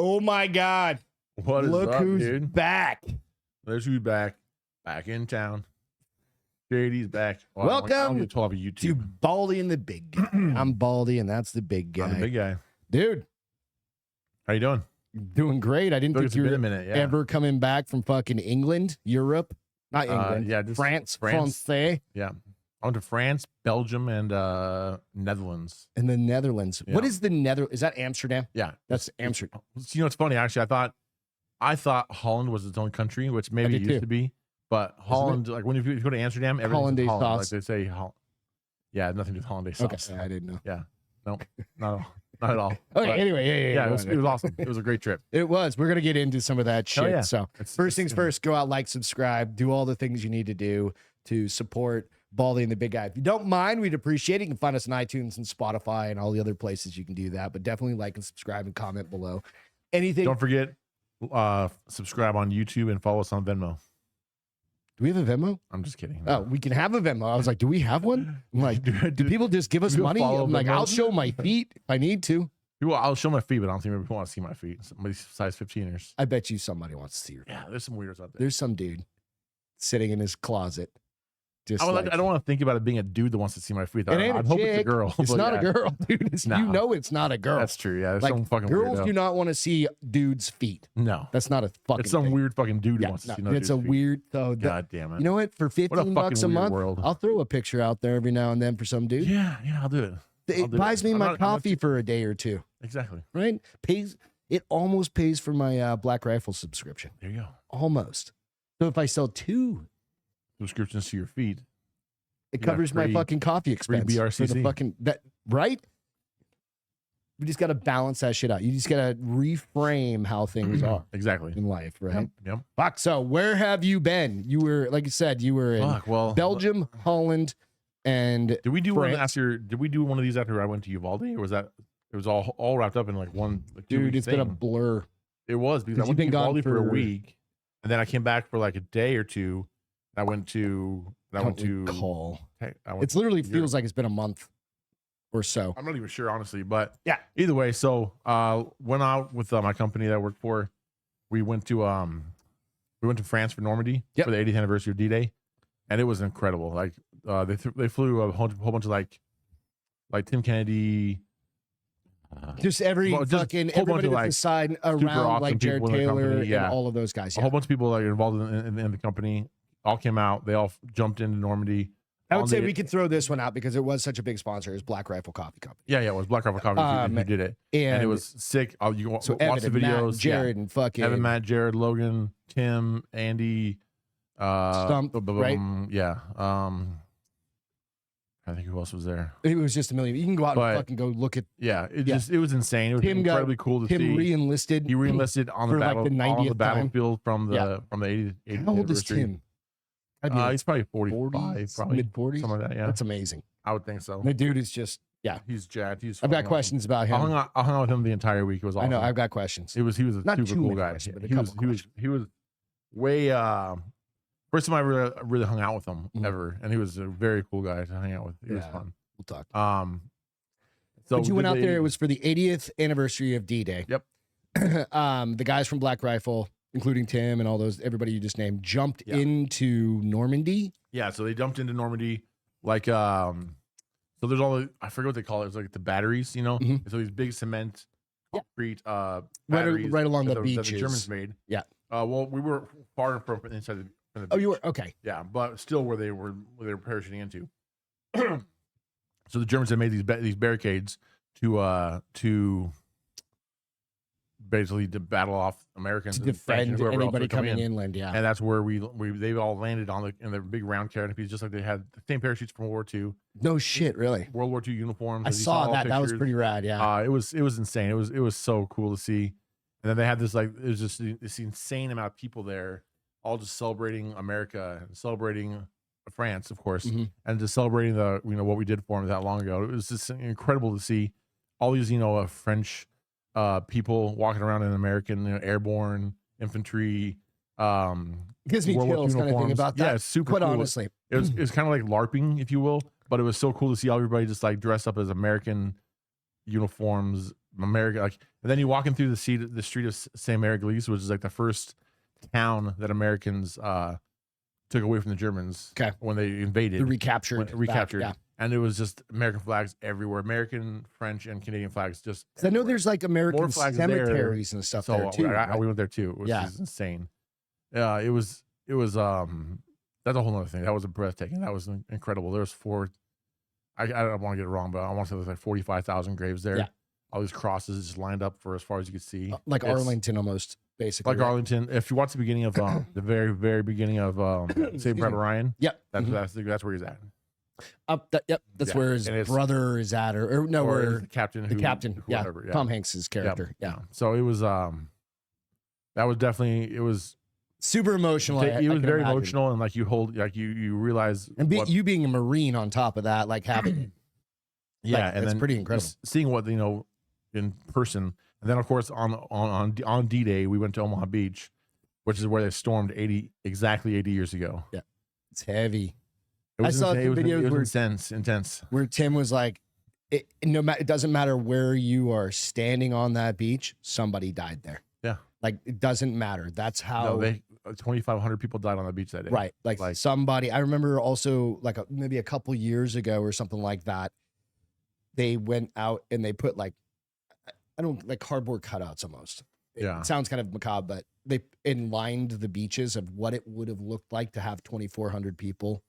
Oh my God. What is Look up, who's dude? back. There's who's back. Back in town. JD's back. Well, Welcome to to YouTube. Baldy and the Big Guy. I'm Baldy, and that's the big guy. I'm the big guy. Dude, How you doing? doing great. I didn't think It's you been were a minute. Yeah. ever coming back from fucking England, Europe. Not England. Yeah, just France. France. France. Yeah. I went to France, Belgium, and Netherlands. And the Netherlands. Yeah. What is the Netherlands? Is that Amsterdam? Yeah. That's Amsterdam. You know, it's funny, actually. I thought Holland was its own country, which maybe it did used too. to be. But Holland, like when you go to Amsterdam, everything's Hollandaise Holland. sauce. Like they say, yeah, nothing to do with Hollandaise sauce. Okay, I didn't know. Yeah. Nope. Not at all. Not at all. Okay, But, anyway, yeah, go it on. was awesome. It was a great trip. It was. We're going to get into some of that shit. yeah. So, It's- first things it's- first, go out, like, subscribe, do all the things you need to do to support Baldy and the Big Guy. If you don't mind, we'd appreciate it. You can find us on iTunes and Spotify and all the other places you can do that. But definitely like and subscribe and comment below. Anything. Don't forget, subscribe on YouTube and follow us on Venmo. Do we have a Venmo? I'm just kidding. Oh, we can have a Venmo. I was like, do we have one? I'm like, do people just give us people money? follow I'm like, Venmo? I'll show my feet if I need to. I'll show my feet, but I don't think people want to see my feet. Somebody size 15ers. I bet you somebody wants to see your feet. Yeah, there's some weirdos out there. There's some dude sitting in his closet. Just I like, don't want to think about it being a dude that wants to see my feet. It ain't I'd a hope it's a chick. girl. It's but not yeah, a girl, dude. It's, No. You know it's not a girl. That's true. Yeah, there's Like, some fucking girls weirdo. do not want to see dudes' feet. No, That's not a fucking it's some thing. weird fucking dude who Yeah, wants to no, see another it's a dude's feet. weird. So God damn it. you know what? For What a 15 bucks a fucking weird month, world. I'll throw a picture out there every now and then for some dude. Yeah, I'll do it. I'll It do buys me I'm my not- I'm not coffee for a day or two, Exactly. right? It almost pays for my Black Rifle subscription. There you go. Almost. So if I sell two, Subscriptions to your feed. it You got covers my free- fucking coffee expense. For the BRCC. fucking that right? We just got to balance that shit out. You just got to reframe how things are Exactly. in life, right? Yep. Fuck. So where have you been? You were, like you said, you were in Fuck. Well, Belgium, Holland, and Did we do one France. after? Did we do one of these after I went to Uvalde, or was that? It was all wrapped up in like one. Like dude, 2 week it's been a thing. blur. It was because I 'Cause went to you've been gone Uvalde for a for- week, and then I came back for like a day or two. I went to. I went to. Call. I went It's literally Europe. feels like it's been a month or so. I'm not even sure, honestly, but Yeah. Either way, so went out with my company that I worked for. We went to France for Normandy Yep. for the 80th anniversary of D-Day, and it was incredible. Like they flew a whole bunch of like Tim Kennedy. Just every Well, just fucking a whole bunch everybody of, that's like, assigned super around awesome like Jared people in the Taylor company, yeah. and all of those guys. A Yeah. whole bunch of people like involved in the company all came out. They all jumped into Normandy. I would on say the- we could throw this one out because it was such a big sponsor. It's Black Rifle Coffee Company. Yeah, it was Black Rifle Coffee who did it, and it was sick. You so watch Evan the and Matt videos. and Jared and fucking Evan, Matt, Jared, Logan, Tim, Andy, Stump, right? Yeah. I think who else was there? It was just a million. You can go out But- and fucking go look at Yeah, it was insane. It was Tim got- incredibly cool to him see. re-enlisted. He re-enlisted on the for, like, battle the on 90th the battlefield from the Yeah. 80th How old is anniversary. Tim? I'd be like He's probably 45, 40s, probably mid-40s? something like that. Yeah, That's amazing. I would think so. The dude is just He's jacked. I've got questions about I him. hung out with him the entire week. It was I awesome. know. I've got questions. He was a Not super too cool many guy. questions, but a He was couple he was way first time I really hung out with him Mhm. ever, and he was a very cool guy to hang out with. It was Yeah. fun. We'll talk. So But you we went did out the there. 80 It was for the 80th anniversary of D-Day. Yep. The guys from Black Rifle, including Tim and all those, everybody you just named, jumped Yeah. into Normandy. Yeah, so they dumped into Normandy, like so there's all the, I forget what they call it. It's like the batteries, you know. Mhm. So these big cement, Yeah. concrete batteries right along that the that the beaches. Germans made. Yeah. Well, we were far from inside from the Oh, you beach. were okay. Yeah, but still where they were parachuting into. So the Germans had made these barricades to basically to battle off Americans To and French and defend whoever else anybody would come coming in. inland. Yeah. And that's where they all landed in the big round canopies, just like they had the same parachutes from World War II, No shit, really. World War II uniforms. I as you saw all that. That was pictures. pretty rad. Yeah. It was insane. It was so cool to see. And then they had this it was just this insane amount of people there, all just celebrating America and celebrating France, of course, Mhm. and just celebrating what we did for them that long ago. It was just incredible to see all these French people walking around in American airborne infantry. Gives me World War chills II kind of thing uniforms. about that. Yeah, it's super Quite cool. honestly. It was kind of like LARPing, if you will, but it was so cool to see everybody just like dressed up as American uniforms, America, like, and then you walking through the street of Saint Mary-Église, which is like the first town that Americans took away from the Germans. Okay. When they invaded, recaptured. Yeah. And it was just American flags everywhere, American, French, and Canadian flags. Just I know there's like American cemeteries and stuff there too. We went there too, which is insane. It was that's a whole other thing. That was breathtaking. That was incredible. There was I don't want to get it wrong, but I want to say there's like 45,000 graves there. Yeah. All these crosses just lined up for as far as you could see. Like Arlington almost, basically. Like Arlington. If you watch the beginning of the very, very beginning of Saving Private Ryan, that's where he's at. That's where his brother is at, or the captain. Whoever, Tom Hanks's character. Yeah. So it was that was definitely, it was super emotional. It was very emotional, and like you realize, and you being a Marine on top of that, like having, and it's pretty incredible. Seeing what in person, and then of course on D-Day we went to Omaha Beach, which is where they stormed exactly 80 years ago. Yeah, it's heavy. I saw the videos where intense. Where Tim was like, it doesn't matter where you are standing on that beach, somebody died there. Yeah, like it doesn't matter. That's how 2,500 people died on the beach that day. Right, like somebody. I remember also like maybe a couple years ago or something like that. They went out and they put like cardboard cutouts almost. Yeah, it sounds kind of macabre, but they lined the beaches of what it would have looked like to have 2,400 people.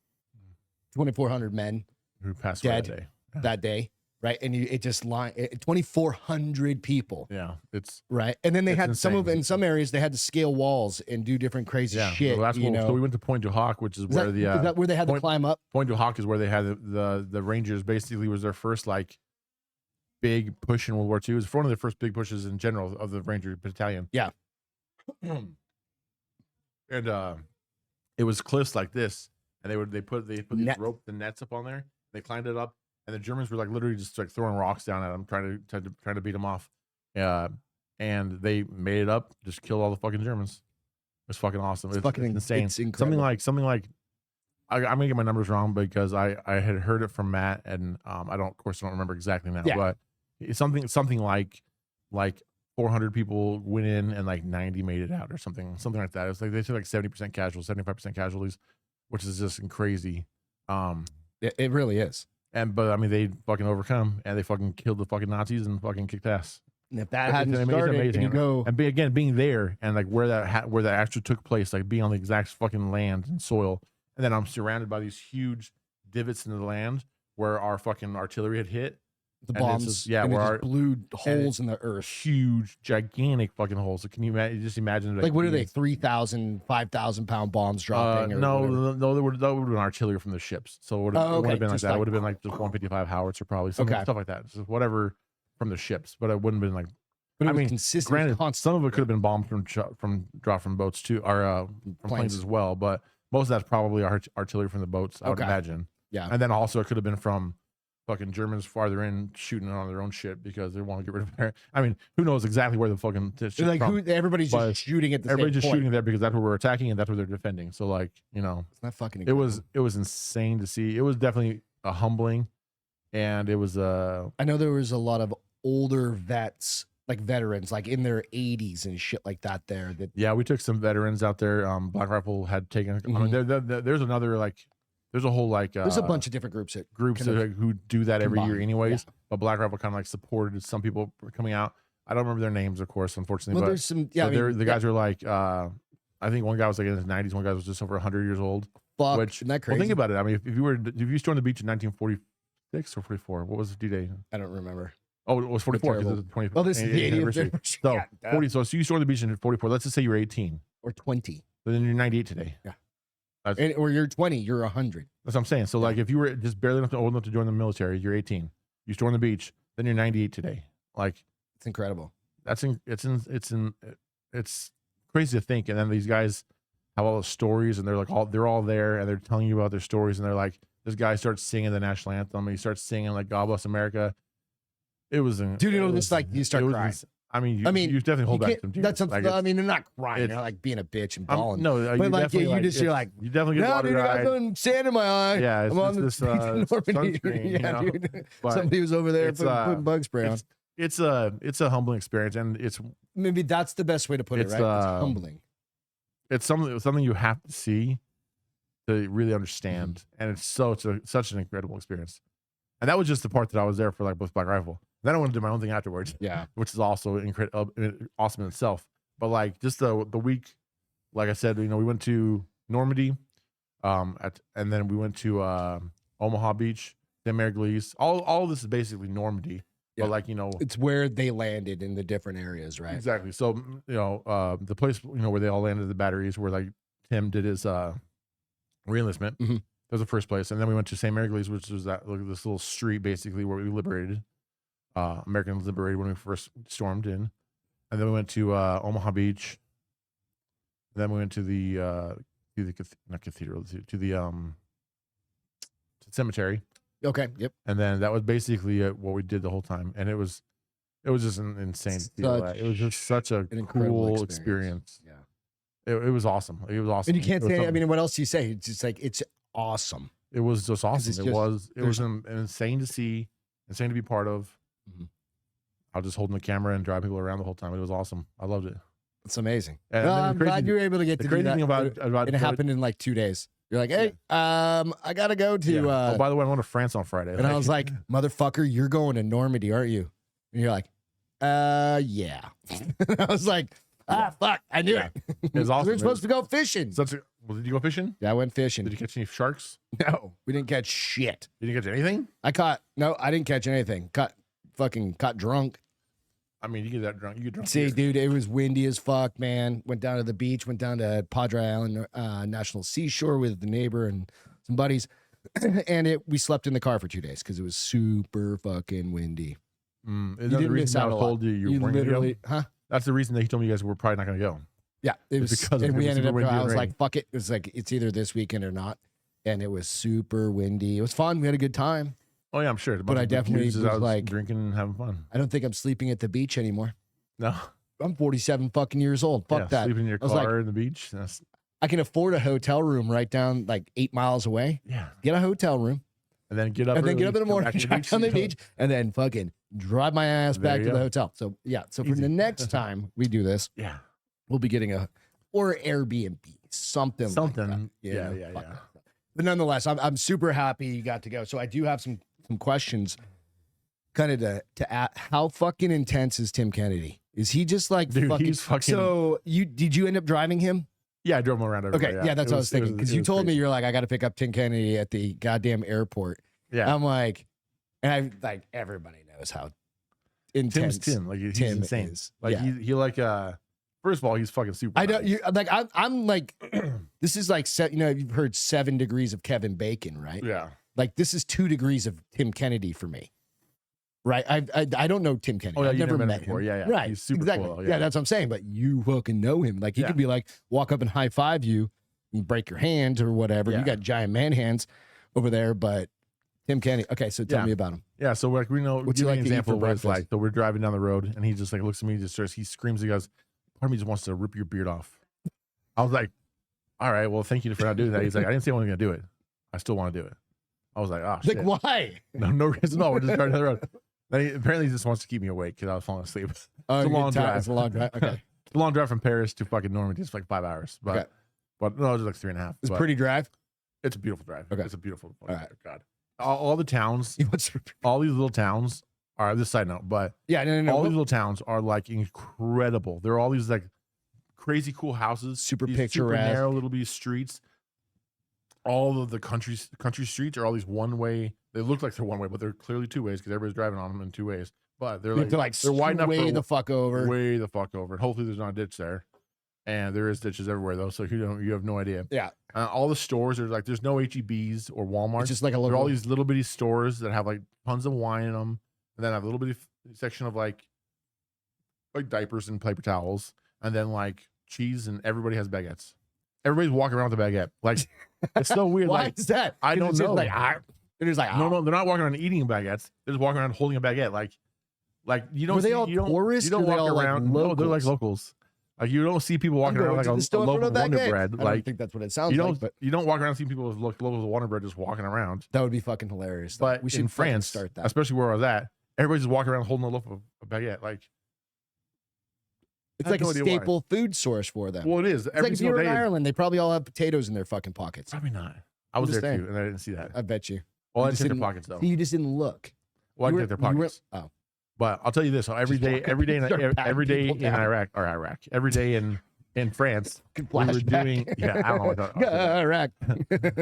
2,400 men who passed dead that day, right? And it just 2,400 people. Yeah, it's right. And then they had insane. In some areas they had to scale walls and do different crazy shit. Well, that's cool. So we went to Pointe du Hoc, which is where is that where they had to climb up? Pointe du Hoc is where they had the Rangers. Basically, was their first like big push in World War II. It was one of the first big pushes in general of the Ranger Battalion. Yeah, and it was cliffs like this. And they put these the nets up on there. They climbed it up, and the Germans were like literally just like throwing rocks down at them, trying to beat them off. And they made it up, just killed all the fucking Germans. It's fucking awesome. It's fucking insane. It's incredible. Something like I'm gonna get my numbers wrong because I had heard it from Matt, and I don't remember exactly now, but it's something like 400 people went in and like 90 made it out or something like that. It's like they took like 70% casualties, 75% casualties. Which is just crazy. It really is. But I mean, they fucking overcome and they fucking killed the fucking Nazis and fucking kicked ass. And if that hadn't started, and you go and being there and like where that actually took place, like being on the exact fucking land and soil, and then I'm surrounded by these huge divots in the land where our fucking artillery had hit. The bombs, where our blew holes in the earth, huge, gigantic fucking holes. So can you imagine? Like what are they? 3,000, 5,000 pound bombs dropping? No, that would have been artillery from the ships. So it would have been like that. It would have been like just 155 howitzer, probably stuff like that. Just whatever from the ships, but it wouldn't have been like. But I mean, consistent. Granted, some of it could have been bombed from dropped from boats too, or from planes as well. But most of that's probably artillery from the boats. I would imagine. Yeah, and then also it could have been from fucking Germans farther in shooting on their own shit because they want to get rid of their. I mean, who knows exactly where the fucking like everybody's just shooting at the everybody's just shooting there because that's where we're attacking and that's where they're defending. So like it's not fucking incredible. It was insane to see. It was definitely a humbling, and it was I know there was a lot of older veterans like in their 80s and shit like that there. We took some veterans out there. Black Rifle had taken. I mean, there's another like. There's a whole like there's a bunch of different groups who do that every year anyways. Yeah. But Black Rifle kind of like supported some people coming out. I don't remember their names, of course, unfortunately. Well, but there's some the guys are like I think one guy was like in his 90s, one guy was just over 100 years old. Fuck, isn't that crazy? Well, think about it. I mean, if you stormed the beach in 1946 or 44, what was the D-Day? I don't remember. Oh, it was 44 because it was the 20th. Oh, this is the 80th anniversary. So 40. So you stormed the beach in 44. Let's just say you're 18 or 20. But then you're 98 today. Yeah. Or you're 20, you're 100. That's what I'm saying. So like if you were just barely old enough to join the military, you're 18. You storm the beach, then you're 98 today. Like it's incredible. It's crazy to think. And then these guys have all the stories, and they're all there, and they're telling you about their stories, and they're like, this guy starts singing the national anthem, and he starts singing like God Bless America. It was just like you start crying. I mean, you definitely hold back some tears. That's I mean, they're not crying. They're like being a bitch and bawling. No, but like you're like, you definitely get water. I've done sand in my eye. Yeah, I'm on this Normandy. sunscreen. Yeah, dude. Somebody was over there putting bug spray on. it's a humbling experience, and it's Maybe that's the best way to put it, It's, right? It's humbling. it's something you have to see to really understand, and it's such an incredible experience. And that was just the part that I was there for, like with Black Rifle. Then I went to do my own thing afterwards. Yeah. Which is also awesome in itself. But like just the week, like I said, we went to Normandy, and then we went to Omaha Beach, St. Mary Glees. All of this is basically Normandy. Yeah. But like it's where they landed in the different areas, right? Exactly. So the place where they all landed, the batteries, where like Tim did his reenlistment. Mm-hmm. That was the first place, and then we went to St. Mary Glees, which was this little street basically where we liberated. Americans liberated when we first stormed in, and then we went to Omaha Beach. Then we went to the not cathedral to the cemetery. Okay. Yep. And then that was basically what we did the whole time, and it was just an insane feel. It was just such a cool experience. Yeah, it was awesome. It was awesome. And you can't say. I mean, what else do you say? It's just like it's awesome. It was just awesome. It was there's- insane to see, insane to be part of. Mhm. I was just holding the camera and driving people around the whole time. It was awesome. I loved it. It's amazing. And Well, then I'm glad you were able to get The to do crazy that. thing about it happened in like 2 days. You're like, hey, I gotta go to. Yeah. Oh, by the way, I'm going to France on Friday. And I was like, motherfucker, you're going to Normandy, aren't you? And you're like, yeah. I was like, fuck, I knew it. It was awesome. We were supposed to go fishing. Well, did you go fishing? Yeah, I went fishing. Did you catch any sharks? No, we didn't catch shit. Did you catch anything? I didn't catch anything. Got drunk. I mean, you get that drunk. You get drunk. See, here. dude, it was windy as fuck, man. Went down to the beach, went down to Padre Island National Seashore with the neighbor and some buddies. And we slept in the car for 2 days because it was super fucking windy. Is that the reason I told you weren't literally, going to go? That's the reason that he told me you guys were probably not going to go. Yeah, it was because and we ended up. I was rain. like, "Fuck it!" It was like it's either this weekend or not, and it was super windy. It was fun. We had a good time. Oh yeah, I'm sure. But I definitely was like drinking and having fun. I don't think I'm sleeping at the beach anymore. No, I'm 47 fucking years old. Fuck that. Sleeping in your car in the beach. I can afford a hotel room right down like 8 miles away. Yeah, get a hotel room, and then get up. And then get up in the morning, drive down the beach, and then fucking drive my ass back to the hotel. So yeah. So for the next time we do this, we'll be getting or Airbnb, something. Like that, yeah. But nonetheless, I'm super happy you got to go. So I do have some questions, kind of to ask. How fucking intense is Tim Kennedy? Is he just like Dude, fucking? So did you end up driving him? Yeah, I drove him around everywhere. Okay, yeah, that's what I was thinking. Because you told me you're like, I got to pick up Tim Kennedy at the goddamn airport. Yeah, I'm like, and I like everybody knows how intense Tim. Like he's Tim insane. is. Like he like first of all, he's fucking super. I don't. Nice. You like. I'm like. This is like set. You've heard 7 degrees of Kevin Bacon, right? Yeah. Like this is 2 degrees of Tim Kennedy for me. Right. I don't know Tim Kennedy. Oh, yeah, I've never met him before. Yeah. Right. He's super exactly. cool. Yeah, that's what I'm saying. But you fucking know him. Like he could be like walk up and high five you and break your hand or whatever. You got giant man hands over there, but Tim Kennedy. Okay, so tell me about him. Yeah. So like we know. What's he like an to eat example for of what it's breakfast? like. So we're driving down the road, and he just like looks at me, he screams, he goes, "Part of me just wants to rip your beard off." I was like, "All right, well, thank you for not doing that." He's like, "I didn't say I wasn't gonna do it. I still want to do it." I was like, "Oh shit!" Like why? No reason. No, we're just driving down the road. Then apparently he just wants to keep me awake because I was falling asleep. Oh, It's a long drive. It's a long drive. Okay. It's a long drive from Paris to fucking Normandy. It's like 5 hours, but no, it's like 3.5. It's a pretty drive. It's a beautiful drive. Okay. It's a beautiful. All right. God, all the towns, all these little towns are. This side note, but no. All these little towns are like incredible. There are all these like crazy cool houses, Super these picturesque, super narrow little bitty streets. All of the country streets are all these one way. They look like they're one way, but they're clearly 2 ways because everybody's driving on them in 2 ways. But they're they're wide enough way for the fuck over. way the fuck over. And hopefully there's not a ditch there. And there is ditches everywhere though, so you have no idea. Yeah. All the stores are like there's no HEBs or Walmart. It's just like a There little. are all these little bitty stores that have like tons of wine in them, and then have a little bitty section of like diapers and paper towels, and then like cheese, and everybody has baguettes. Everybody's walking around with a baguette. Like it's so weird. Why like is that? I don't know. They're just like no, they're not walking around eating baguettes. They're just walking around holding a baguette. Like you don't. Were they see, all you don't, tourists? You don't or walk they all around. like No, they're like locals. Like you don't see people walking around like a loaf of Wonder Bread. I Like don't think that's what it sounds you don't. like. But You don't walk around and see people with loaves of Wonder Bread just walking around. that would be fucking hilarious. But we should in France, start that. especially where I was at, everybody's just walking around holding a loaf of a baguette. Like, It's I like have a no idea why. staple food source for them. Well, it is. It's Every like if single you're in day. Ireland, they probably all have potatoes in their fucking pockets. Probably not. I was there just too, and I didn't see that. I bet you. Well, I You didn't check their didn't- pockets though. You just didn't look. Well, I You didn't check were- their you were- pockets. oh, But I'll tell you this: so every Just day, walk up every day, and start every patting day people in down. Iraq, every day in France, we were flashback. doing. Yeah, I don't know. What I thought. Iraq.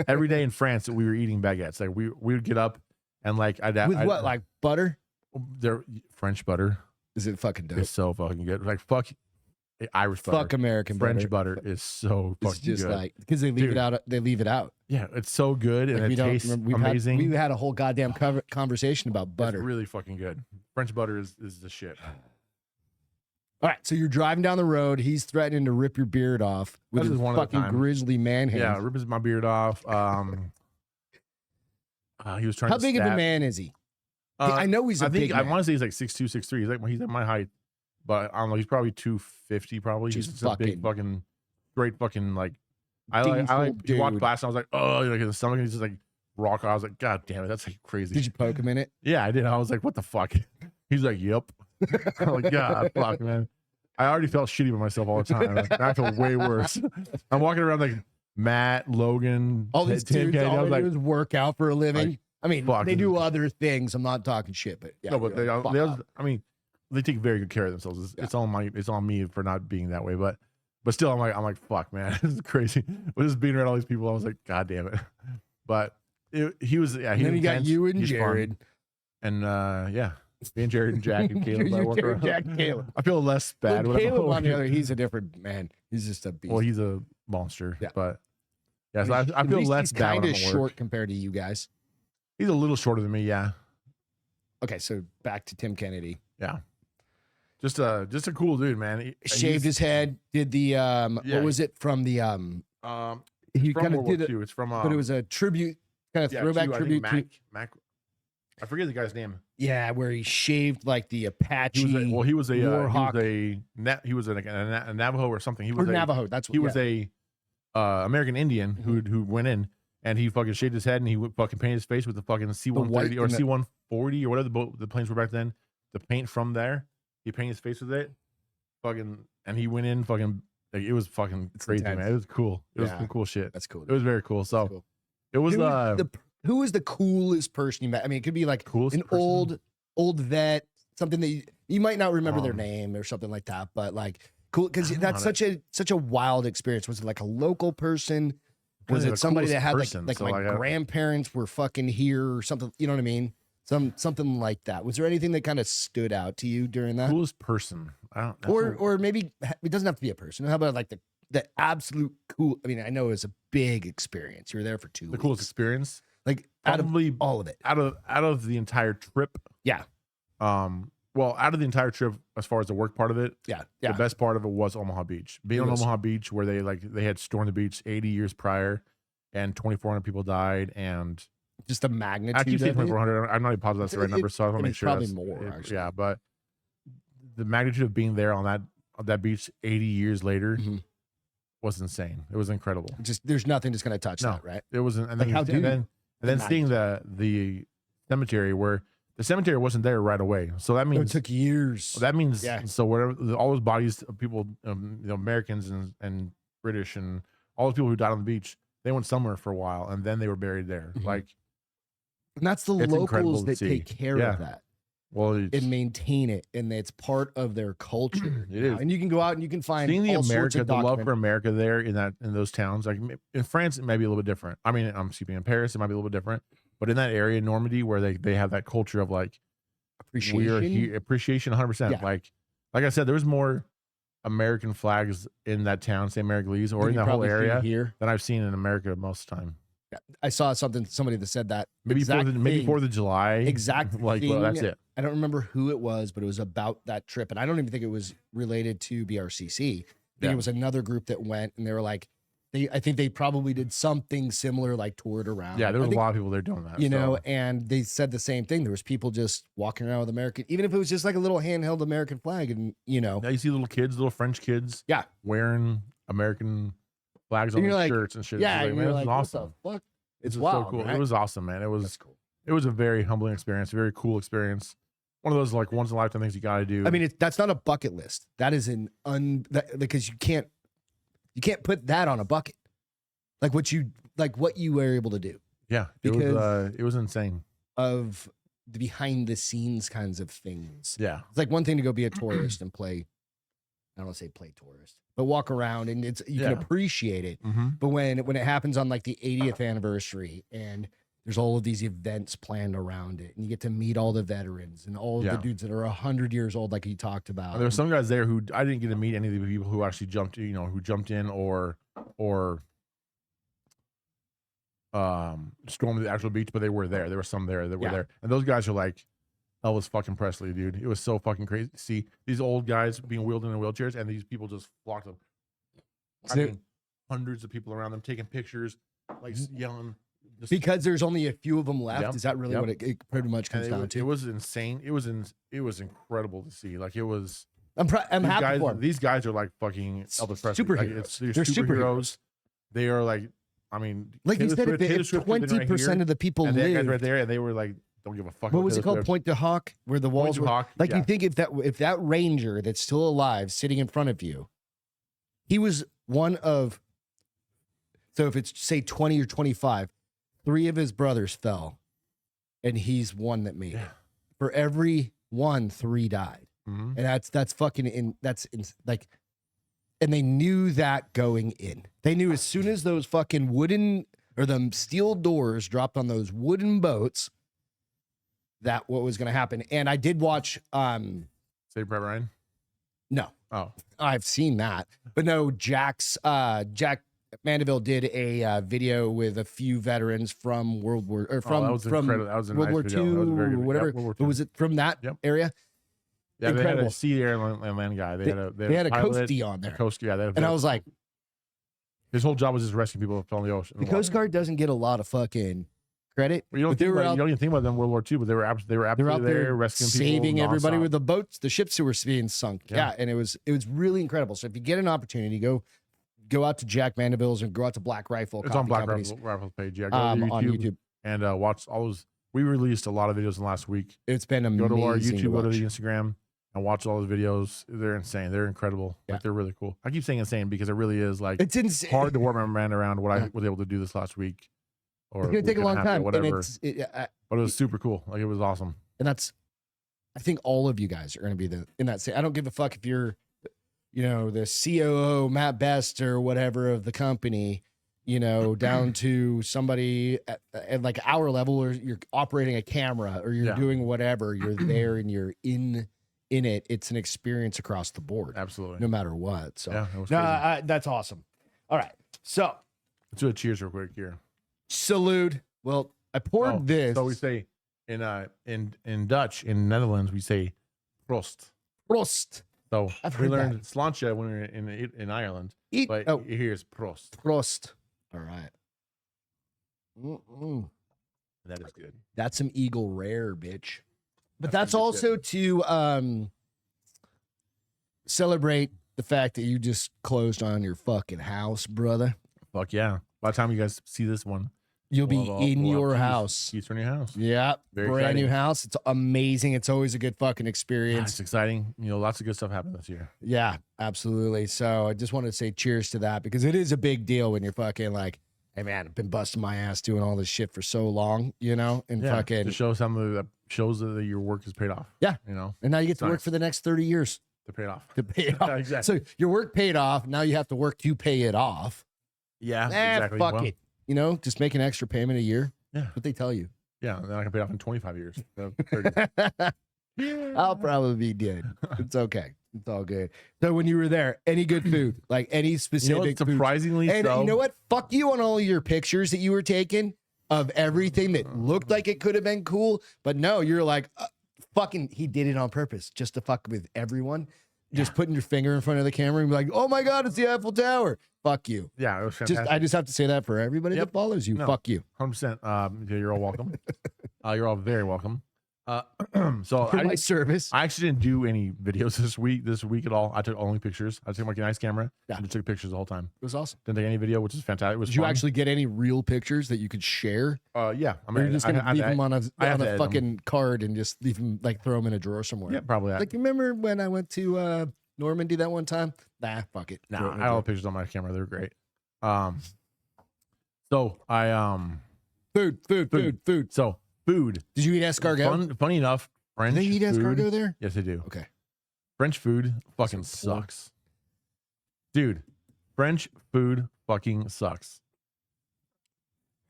Every day in France, we were eating baguettes. Like we would get up and like With what, like butter? their French butter Is it fucking dope? is so fucking good. Like fuck Irish butter. Fuck American French butter. butter is so fucking It's just good. like because they leave Dude. it out. They leave it out. Yeah, it's so good and Like, it tastes amazing. We had a whole goddamn conversation about butter. It's really fucking good. French butter is the shit. All right, so you're driving down the road. He's threatening to rip your beard off with That his is one at a fucking time. grizzly man hands. Yeah, ripping my beard off. He was trying How to big of a stab- man is he? Uh, I know he's a I think big I man. want to say he's like 6'2", 6'3". He's at my height, but I don't know. He's probably 250. Probably Just he's just a big fucking great fucking like. I like. He walked dude. past and I was like, oh, like in the stomach. He's just like rock. I was like, God damn it, that's like crazy. Did you poke him in it? Yeah, I did. I was like, what the fuck? He's like, yep. I'm like, God, fuck, man. I already felt shitty about myself all the time. Like, I feel way worse. I'm walking around like Matt, Logan, All these Tim dudes, Kennedy. I all was they like, do is work out for a living. like, I mean, fuck. they do other things. I'm not talking shit, but yeah. no, but you're like, fuck they off. I mean, they take very good care of themselves. It's, Yeah. it's on me for not being that way. But still, I'm like, fuck, man, this is crazy. With just being around all these people, I was like, God damn it. But he was, yeah. And He then was you got intense. you and He's fun. Jared. And yeah, me and Jared and Jack and Caleb. I You, walk Jared, around. Jack, Caleb. I feel less bad. Look, when I'm Caleb, on walking. the other, he's a different man. He's just a beast. Well, he's a monster. Yeah. But yeah, so mean, I at feel least less he's bad when kind I'm of at work. short compared to you guys. He's a little shorter than me. Yeah. Okay, so back to Tim Kennedy. Yeah. Just a cool dude, man. Shaved his head. Did the Yeah. what was it from the He from kind of World War did it, II. It's from but it was a tribute, kind of yeah, throwback to, I think, tribute to Mac. I forget the guy's name. yeah, where he shaved like the Apache He was a Warhawk. he was a Navajo or something. He was or a Navajo. That's what he was a American Indian who went in and he fucking shaved his head and he would fucking paint his face with the fucking C-130 or and the- C-140 or whatever the planes were back then. The paint from there, he painted his face with it. Fucking, and he went in fucking. Like, it was fucking It's crazy, intense. man. It was cool. It was Yeah. some cool shit. That's cool. It was very cool. So That's cool. it was Who is the coolest person you met? I mean, it could be like coolest an person? old vet, something that you might not remember their Um, name or something like that, but like cool because I don't that's know. such a wild experience. Was it like a local person? Was Really, it the somebody that coolest had person. like So, my like, I- grandparents were fucking here or something? You know what I mean? Something like that. Was there anything that kind of stood out to you during that? coolest person. I don't. that's Or maybe it doesn't have to be a person. How about like the absolute cool? I mean, I know it was a big experience. You were there for 2 the weeks. coolest experience. Like out of Probably all of it. out of the entire trip. Yeah. Well, out of the entire trip, as far as the work part of it, Yeah. the Yeah. best part of it was Omaha Beach. Being It on was. Omaha Beach, where they had stormed the beach 80 years prior, and 2,400 people died, and Just the magnitude. I keep saying of it. 2,400. I'm not even positive that's the right It- number, so I want to it make was sure. probably that's- more, actually. Yeah, but the magnitude of being there on that beach 80 years later Mhm. was insane. It was incredible. Just there's nothing just gonna touch No. that, right? It was, and Like, then how and do then, and then the seeing the cemetery where the cemetery wasn't there right away, so that No, means it took years. that means Yeah. so whatever all those bodies of people, Americans and British and all the people who died on the beach, they went somewhere for a while and then they were buried there. Mhm. Like, And that's the It's incredible locals to that see. take care Yeah. of that well, it's, and maintain it, and it's part of their culture. It now. is. And you can go out and you can find seeing the all sorts America, of the love for document- America there in those towns. Like in France, it might be a little bit different. I mean, I'm speaking in Paris, it might be a little bit different. But in that area, Normandy, where they have that culture of like appreciation. we are here, appreciation, 100%. Yeah. Like I said, there's more American flags in that town, say American or than in you that whole probably see area here. than I've seen in America most of the time. I saw somebody that said that Maybe exact maybe thing. 4th of July. Exact Like, well, that's thing. it. I don't remember who it was, but it was about that trip, and I don't even think it was related to BRCC. I think Yeah. it was another group that went, and they were like, I think they probably did something similar, like toured around. Yeah, there I was a think, lot of people there doing that. you know, so. and they said the same thing. There was people just walking around with American, even if it was just like a little handheld American flag, and Yeah, you see little kids, little French kids, Yeah. wearing American flags And on you're their like- shirts and shit. yeah, It's and man, you're this is like, awesome. what the fuck? This It's is wild, so cool. right? It was awesome, man. That's cool. It was a very humbling experience, a very cool experience. one of those like once in a lifetime things you got to do. I mean, that's not a bucket list. That is because you can't put that on a bucket. Like what you were able to do. Yeah, it was insane. Of the behind the scenes kinds of things. Yeah, it's like one thing to go be a tourist and play. I don't want to say play tourist, but walk around and you can appreciate it. Mm-hmm. But when it happens on like the 80th anniversary and there's all of these events planned around it, and you get to meet all the veterans and all of the dudes that are 100 years old, like you talked about. And there were some guys there who I didn't get to meet any of the people who actually jumped in or stormed the actual beach, but they were there. There were some there that were there, and those guys are like Elvis fucking Presley, dude. It was so fucking crazy to see these old guys being wheeled in wheelchairs, and these people just flocked them. I mean, hundreds of people around them taking pictures, like yelling. Because there's only a few of them left. Yep. Is that really what it pretty much comes down to? It was insane. It was incredible to see. Like it was. I'm happy for them. These guys are like fucking Elvis Presley. Superheroes. Like they're superheroes. They are like. I mean, like you said, if 20% of the people and live guys right there, and they were like, "Don't give a fuck." What was it called? Point to Hawk, where the walls were. Hawk, like you think if that ranger that's still alive, sitting in front of you, he was one of. So if it's say 20 or 25, 3 of his brothers fell, and he's one that made it. For every one, 3 died, and that's fucking like. And they knew that going in. They knew as soon as those fucking wooden or the steel doors dropped on those wooden boats, that what was going to happen. And I did watch. Saving Private Ryan? No. Oh, I've seen that, but no. Jack Mandeville did a video with a few veterans from World War or from World War II or whatever. Was it from that area? Yeah, incredible. They had a sea, air, and land guy. They had a Coast D on there. And I was like, his whole job was just rescuing people from the ocean. The Coast Guard doesn't get a lot of fucking credit. Well, you don't even think about them in World War II, but they were absolutely there rescuing people, saving everybody with the boats, the ships who were being sunk. Yeah, and it was really incredible. So if you get an opportunity, go out to Jack Mandeville's and go out to Black Rifle. It's on Black Rifle's page. Yeah, go to YouTube, on YouTube and watch all those. We released a lot of videos in the last week. It's been amazing. Go to our YouTube, go to the Instagram. And watch all those videos. They're insane. They're incredible. Like they're really cool. I keep saying insane because it really is like it's insane. Hard to warp my mind around what I was able to do this last week. Or it's gonna take a long time, whatever. But it was super cool. Like it was awesome. And I think all of you guys are gonna be in that same. I don't give a fuck if you're, the COO Matt Best or whatever of the company, down to somebody at like our level, or you're operating a camera, or you're doing whatever. You're there and you're in it. It's an experience across the board. Absolutely. No matter what. So that's awesome. All right. So let's do a cheers real quick here. Salute. Well, I poured this. So we say in Dutch, in Netherlands, we say Prost. Prost. So we learned Sláinte when we were in Ireland. But here's Prost. Prost. All right. That is good. That's some Eagle Rare, bitch. But that's also to celebrate the fact that you just closed on your fucking house, brother. Fuck yeah. By the time you guys see this one, you'll be in your house. Keys from your house. Yeah. Brand new house. It's amazing. It's always a good fucking experience. It's exciting. Lots of good stuff happened this year. Yeah, absolutely. So I just wanted to say cheers to that, because it is a big deal when you're fucking like, hey man, I've been busting my ass doing all this shit for so long, and fucking to show something that shows that your work has paid off. Yeah. And now you get to work for the next 30 years. To pay it off. Exactly. So your work paid off. Now you have to work to pay it off. Yeah. Exactly. Fuck it. Just make an extra payment a year. Yeah. That's what they tell you. Yeah. Then I can pay it off in 25 years. 30. I'll probably be dead. It's okay. It's all good. So when you were there, any good food? Like any specific surprisingly food? And so. you know what? Fuck you on all of your pictures that you were taking of everything that looked like it could have been cool. But no, you're like, fucking, he did it on purpose just to fuck with everyone. Just putting your finger in front of the camera and be like, oh my God, it's the Eiffel Tower. Fuck you. Yeah, it was fantastic. I just have to say that for everybody that follows you. Fuck you. 100%. You're all welcome. You're all very welcome. So For my service. I actually didn't do any videos this week at all. I took only pictures. I took my nice camera and just took pictures the whole time. It was awesome. Didn't take any video, which is fantastic. It was Did you fun. actually get any real pictures that you could share? Yeah. I Or mean, you're just gonna leave them on a fucking card and just leave them, like throw them in a drawer somewhere. Yeah, probably. Like, you remember when I went to Normandy that one time? Nah, fuck it. Nah, I had all the pictures on my camera. They're great. So I Food. So food. Did you eat escargot? Funny enough, French. Do they eat food, escargot there? Yes, they do. Okay. French food fucking sucks, dude. French food fucking sucks.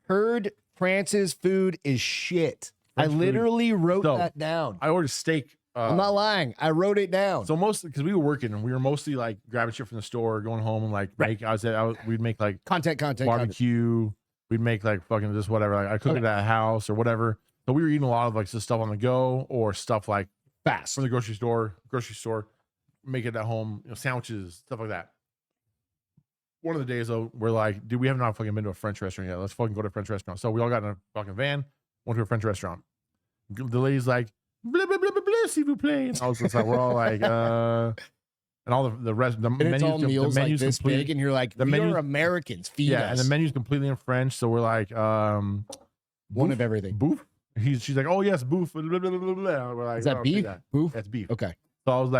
Heard France's food is shit. French I literally wrote So, that down. I ordered steak. I'm not lying. I wrote it down. So mostly because we were working and we were mostly like grabbing shit from the store, going home and like Right. we'd make like Content. barbecue. We'd make like fucking just whatever. Like I cook it at a house or whatever. So we were eating a lot of like just stuff on the go or stuff like Fast. from the grocery store, make it at home, sandwiches, stuff like that. One of the days though, we're like, dude, we have not fucking been to a French restaurant yet. Let's fucking go to a French restaurant. So we all got in a fucking van, went to a French restaurant. The lady's like, blah, blah, blah, blah, blah, s'il vous plaît. And I was just like, we're all like, and all the rest, the And menus, it's all meals the like menus this big, and you're like, the we menus- are Americans. Feed yeah, us. and the menu's completely in French. So we're like, One bouffe? of everything. Bouffe? She's like, oh yes, bouffe. Blah, blah, blah, blah, blah. We're like, Is that "Oh, beef? take that." Boof? That's beef. Okay. So I was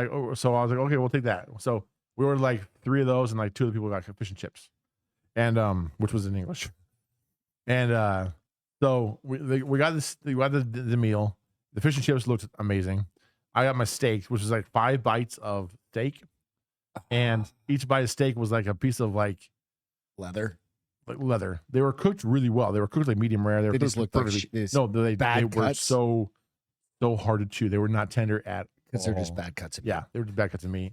like, okay, we'll take that. So we ordered like 3 of those, and like 2 of the people got fish and chips, and which was in English. And so we got this. We got the meal. The fish and chips looked amazing. I got my steak, which was like 5 bites of steak, and each bite of steak was like a piece of like Leather. leather. They were cooked really well. They were cooked like medium rare. They were They just cooked looked like perfectly. shit. No, they bad were cuts? so hard to chew. They were not tender at Because they're all. just bad cuts. Of Yeah, they were just bad cuts of meat.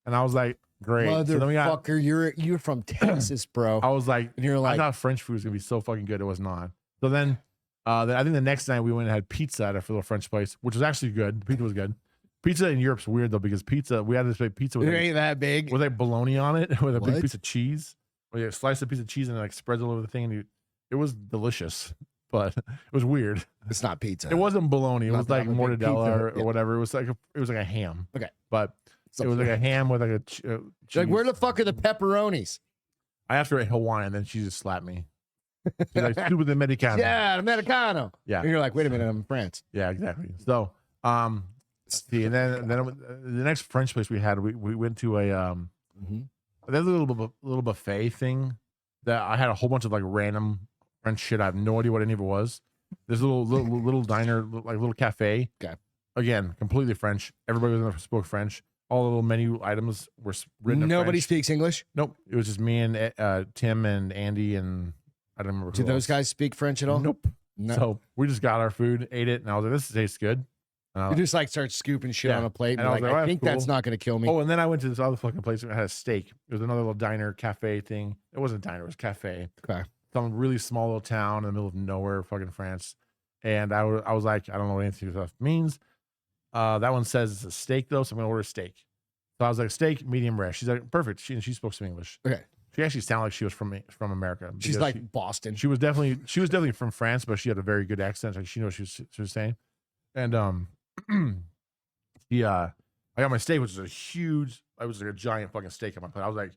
And I was like, great. So then we got, Motherfucker, you're from Texas, bro. I was like, And you're I like, thought French food was gonna be so fucking good. It was not. So then, I think the next night we went and had pizza at a little French place, which was actually good. The pizza was good. Pizza in Europe's weird though because we had this big pizza with it like, ain't that big. with like bologna on it with a big What? piece of cheese. Where you slice a piece of cheese and it like spreads all over the thing, and it was delicious, but it was weird. It's not pizza. It wasn't bologna. It Not was that like I'm a big mortadella pizza- or yeah. whatever. It was like a ham. Okay. But it was like a ham with like a cheese. Like, where the fuck are the pepperonis? I asked her at Hawaiian, and then she just slapped me. She's like, "Stupid Americano." Yeah, Americano. Yeah. And you're like, wait a minute, I'm in France. Yeah, exactly. So, see, and then the next French place we had, we went to a Mhm. there's a little buffet thing that I had a whole bunch of like random French shit. I have no idea what any of it was. There's a little diner, like little cafe. Okay. Again, completely French. Everybody was in there spoke French. All the little menu items were written in Nobody French. speaks English. Nope. It was just me and Tim and Andy and I don't remember. Do who those else. guys speak French at all? Nope. No. So we just got our food, ate it, and I was like, "This tastes good." You just like start scooping shit Yeah. on a plate. And And I you're was like, like, I "Oh, think that's that's cool." not going to kill me. Oh, and then I went to this other fucking place that had a steak. It was another little diner, cafe thing. It wasn't a diner, it was a cafe. Okay. Some really small little town in the middle of nowhere, fucking France. And I was like, I don't know what any of this stuff means. That one says it's a steak though, so I'm gonna order a steak. So I was like, steak, medium rare. She's like, perfect. She spoke some English. Okay. She actually sounded like she was from America. She's because like Boston. she was definitely from France, but she had a very good accent. Like she knew what she was saying. And I got my steak, which was it was like a giant fucking steak on my plate. I was like,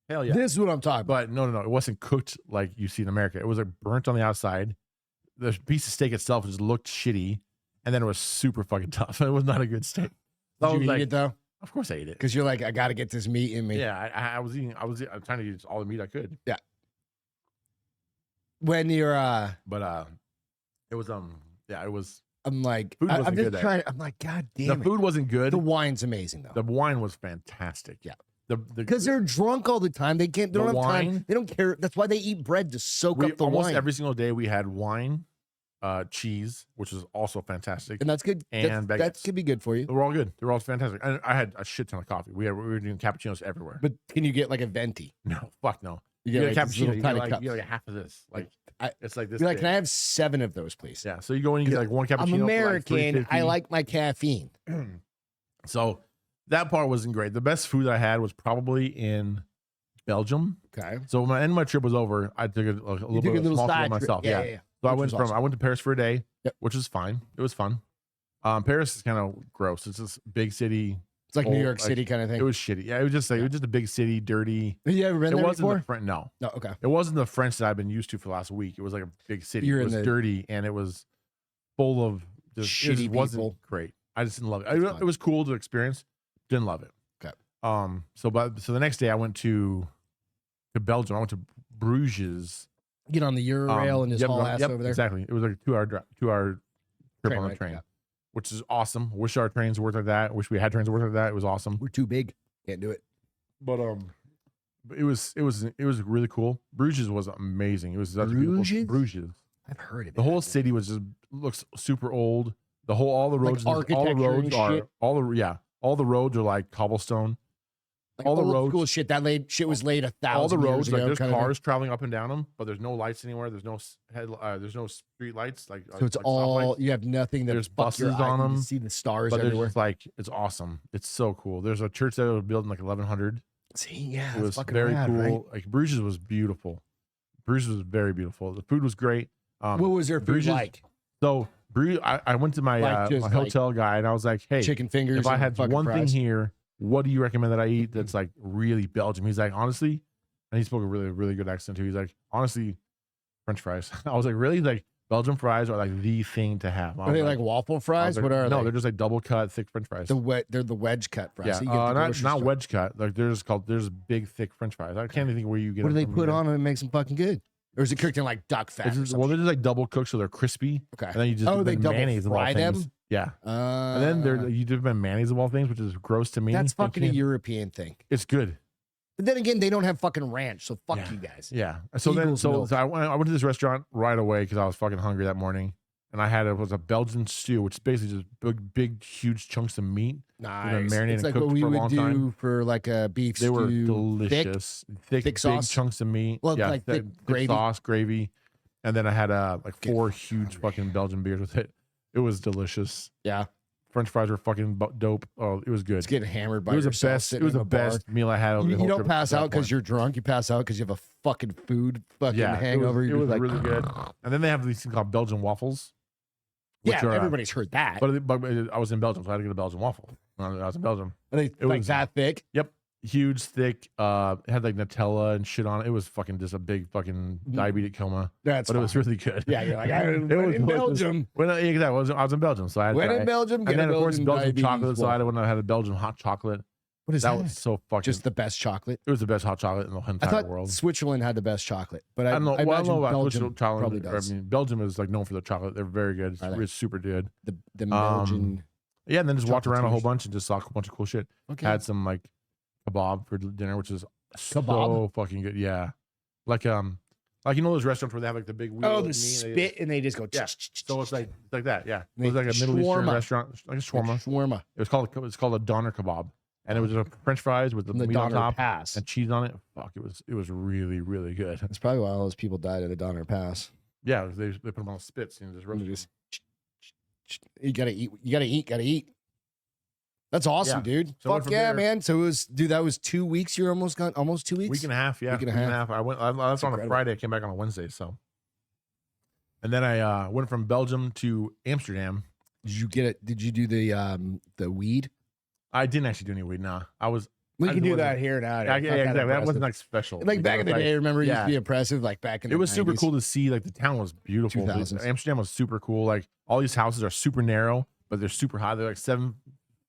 hell yeah. This is what I'm talking about. But no, it wasn't cooked like you see in America. It was like burnt on the outside. The piece of steak itself just looked shitty, and then it was super fucking tough. It was not a good steak. Did I you was eat like, it though? of course I ate it. Because you're like, I got to get this meat in me. Yeah, I was trying to use all the meat I could. When you're, But it was it was I'm like, Food I'm wasn't just good there. trying. I'm like, God the damn it. food wasn't good. The wine's amazing though. The wine was fantastic. Yeah. Because They're drunk all the time. They can't. They The don't have time. wine- They don't care. That's why they eat bread to soak up the almost wine. every single day we had wine, cheese, which was also fantastic. And that's good. And That baguettes. could be good for you. They were all good. They were all fantastic. And I had a shit ton of coffee. We were doing cappuccinos everywhere. But can you get like a venti? No, fuck no. You You get get a like these cappuccino. little You tiny get cups. like half of this. Like it's like this. You're like, big. can I have 7 of those, please? Yeah. So you go in and you get like one cappuccino. I'm for, like, American. I $3.50. like my caffeine. So that part wasn't great. The best food I had was probably in Belgium. Okay. So when my end of my trip was over, I took a little You bit took a of a little small trip side trip. myself. Yeah. So Which was awesome. I went to Paris for a day, Yep. which was fine. It was fun. Paris is kind of gross. It's this big city. It's like New old, York City kind of It thing. was shitty. Yeah, it was just like it was just a big city, dirty. Have you ever been It there wasn't before? the French. No, No. Okay. it wasn't the French that I've been used to for the last week. It was like a big city. You're It in was the dirty and it was full of just, it shitty just wasn't people. great. I just didn't love it. That's fine. It was cool to experience. Didn't love it. Okay. So the next day I went to Belgium. I went to Bruges. Get on the Eurail and just haul ass over there. Exactly. It was like a 2 hour trip on the ride, train, yeah. which is awesome. Wish our trains worked like that. Wish we had trains that worked like that. It was awesome. We're too big. Can't do it. But it was really cool. Bruges was amazing. It was such a beautiful Bruges. I've heard of it. The whole city was just looks super old. All the roads, all the roads are like cobblestone. Like all the old roads, school shit shit was laid 1,000 all the roads, years ago, like there's kind of cars traveling up and down them, but there's no lights anywhere. There's no there's no street lights. Like so it's like all stoplights. you have nothing that There's fuck your buses eye. on You them, can see the stars but everywhere. there's like it's awesome. It's so cool. There's a church that was built in like 1100. See, yeah, It was fucking very rad, cool. right? Like Bruges was beautiful. Bruges was very beautiful. The food was great. What was their food Bruges, like? So I went to my Like just my hotel guy and I was like, hey, Chicken fingers. if I and had fucking one fries. thing here, what do you recommend that I eat that's like really Belgium? He's like, honestly, and he spoke a really, really good accent too. He's like, honestly, French fries. I was like, really? He's like, Belgian fries are like the thing to have. Are they like waffle fries? like, What are they? No, they're just like double cut, thick French fries. They're the wedge cut fries. Yeah, So you get the grocery not store. wedge cut. Like there's big, thick French fries. I can't even think where you get. What do them they from put either. on them and makes them fucking good? Or is it cooked in like duck fat? It's or just, some well, shit? they're just like double cooked, so they're crispy. Okay. And then you just Oh, dip they in double mayonnaise of all fry things. them? Yeah. And then you dip in mayonnaise of all things, which is gross to me. that's I fucking a can't- European thing. It's good. But then again, they don't have fucking ranch, so fuck Yeah. you guys. Yeah. So Eagles milk. I went to this restaurant right away because I was fucking hungry that morning, and it was a Belgian stew, which is basically just big, huge chunks of meat. Nice. marinated It's and like what cooked we for a would long do time. for like a beef They stew. were Thick. delicious, thick Thick big sauce? chunks of meat. Well, yeah, like thick gravy? sauce, gravy, and then I had like Getting 4 huge fucking Belgian beers with it. It was delicious. Yeah. French fries were fucking dope. Oh, it was good. It's getting hammered by It was the yourself best. It sitting was in the a bar. best meal I had. Over the You whole don't trip pass to that out because point. you're drunk. You pass out because you have a fucking food fucking Yeah, hangover. It You're was like, really good. And then they have these things called Belgian waffles. which yeah, are, everybody's heard that. But I was in Belgium, so I had to get a Belgian waffle. When I was in Belgium. Are they it like was- that thick? Yep. Huge, thick. It had like Nutella and shit on it. It was fucking just a big fucking diabetic coma. That's But it was fine. really good. Yeah, you're like, I It went was in delicious. Belgium. I was in Belgium, so I had Went to in Belgium. and get then a of course Belgian diabetes chocolate. So I waffle. had a Belgian hot chocolate. What is That that? was so fucking. Just the best chocolate. It was the best hot chocolate in the I entire thought world. Switzerland had the best chocolate, but I I don't know. I Well, I don't know imagine about Belgium Switzerland chocolate. probably does. I mean, Belgium is like known for their chocolate. They're very good. Are they? It's super good. The Belgian. Yeah, and then just walked around a whole Chocolatiers. bunch and just saw a bunch of cool shit. Okay. Had some like kebab for dinner, which is so Kebab? fucking good. Yeah, like you know those restaurants where they have like the big wheel Oh, of the meat spit, and they just go. Yeah. So it's like that. Yeah, And it was they- like a Middle Eastern shawarma. restaurant, like a shawarma. Shawarma. It's called a doner kebab, and it was just French fries with the From the meat on Donner top Pass. and cheese on it. Fuck, it was really really good. That's probably why all those people died at the Donner Pass. Yeah, they put them on spits and just And roasted. they you gotta eat. You gotta eat. That's awesome, Yeah. dude. So I went Fuck from yeah, there- man. So it was, dude. That was 2 weeks. You're almost 2 weeks. Week and a half, yeah. Week and a half. I left on a incredible. Friday. I came back on a Wednesday. So, and then I went from Belgium to Amsterdam. Did you get it? Did you do the weed? I didn't actually do any weed. Nah, I was. We I can do wasn't- that here now. Yeah, exactly. That wasn't like special. like back in the day. Remember, it used yeah. to be impressive. Like back in the It was super 90s. cool to see. Like the town was beautiful. 2000s. Amsterdam was super cool. Like all these houses are super narrow, but they're super high. They're like 7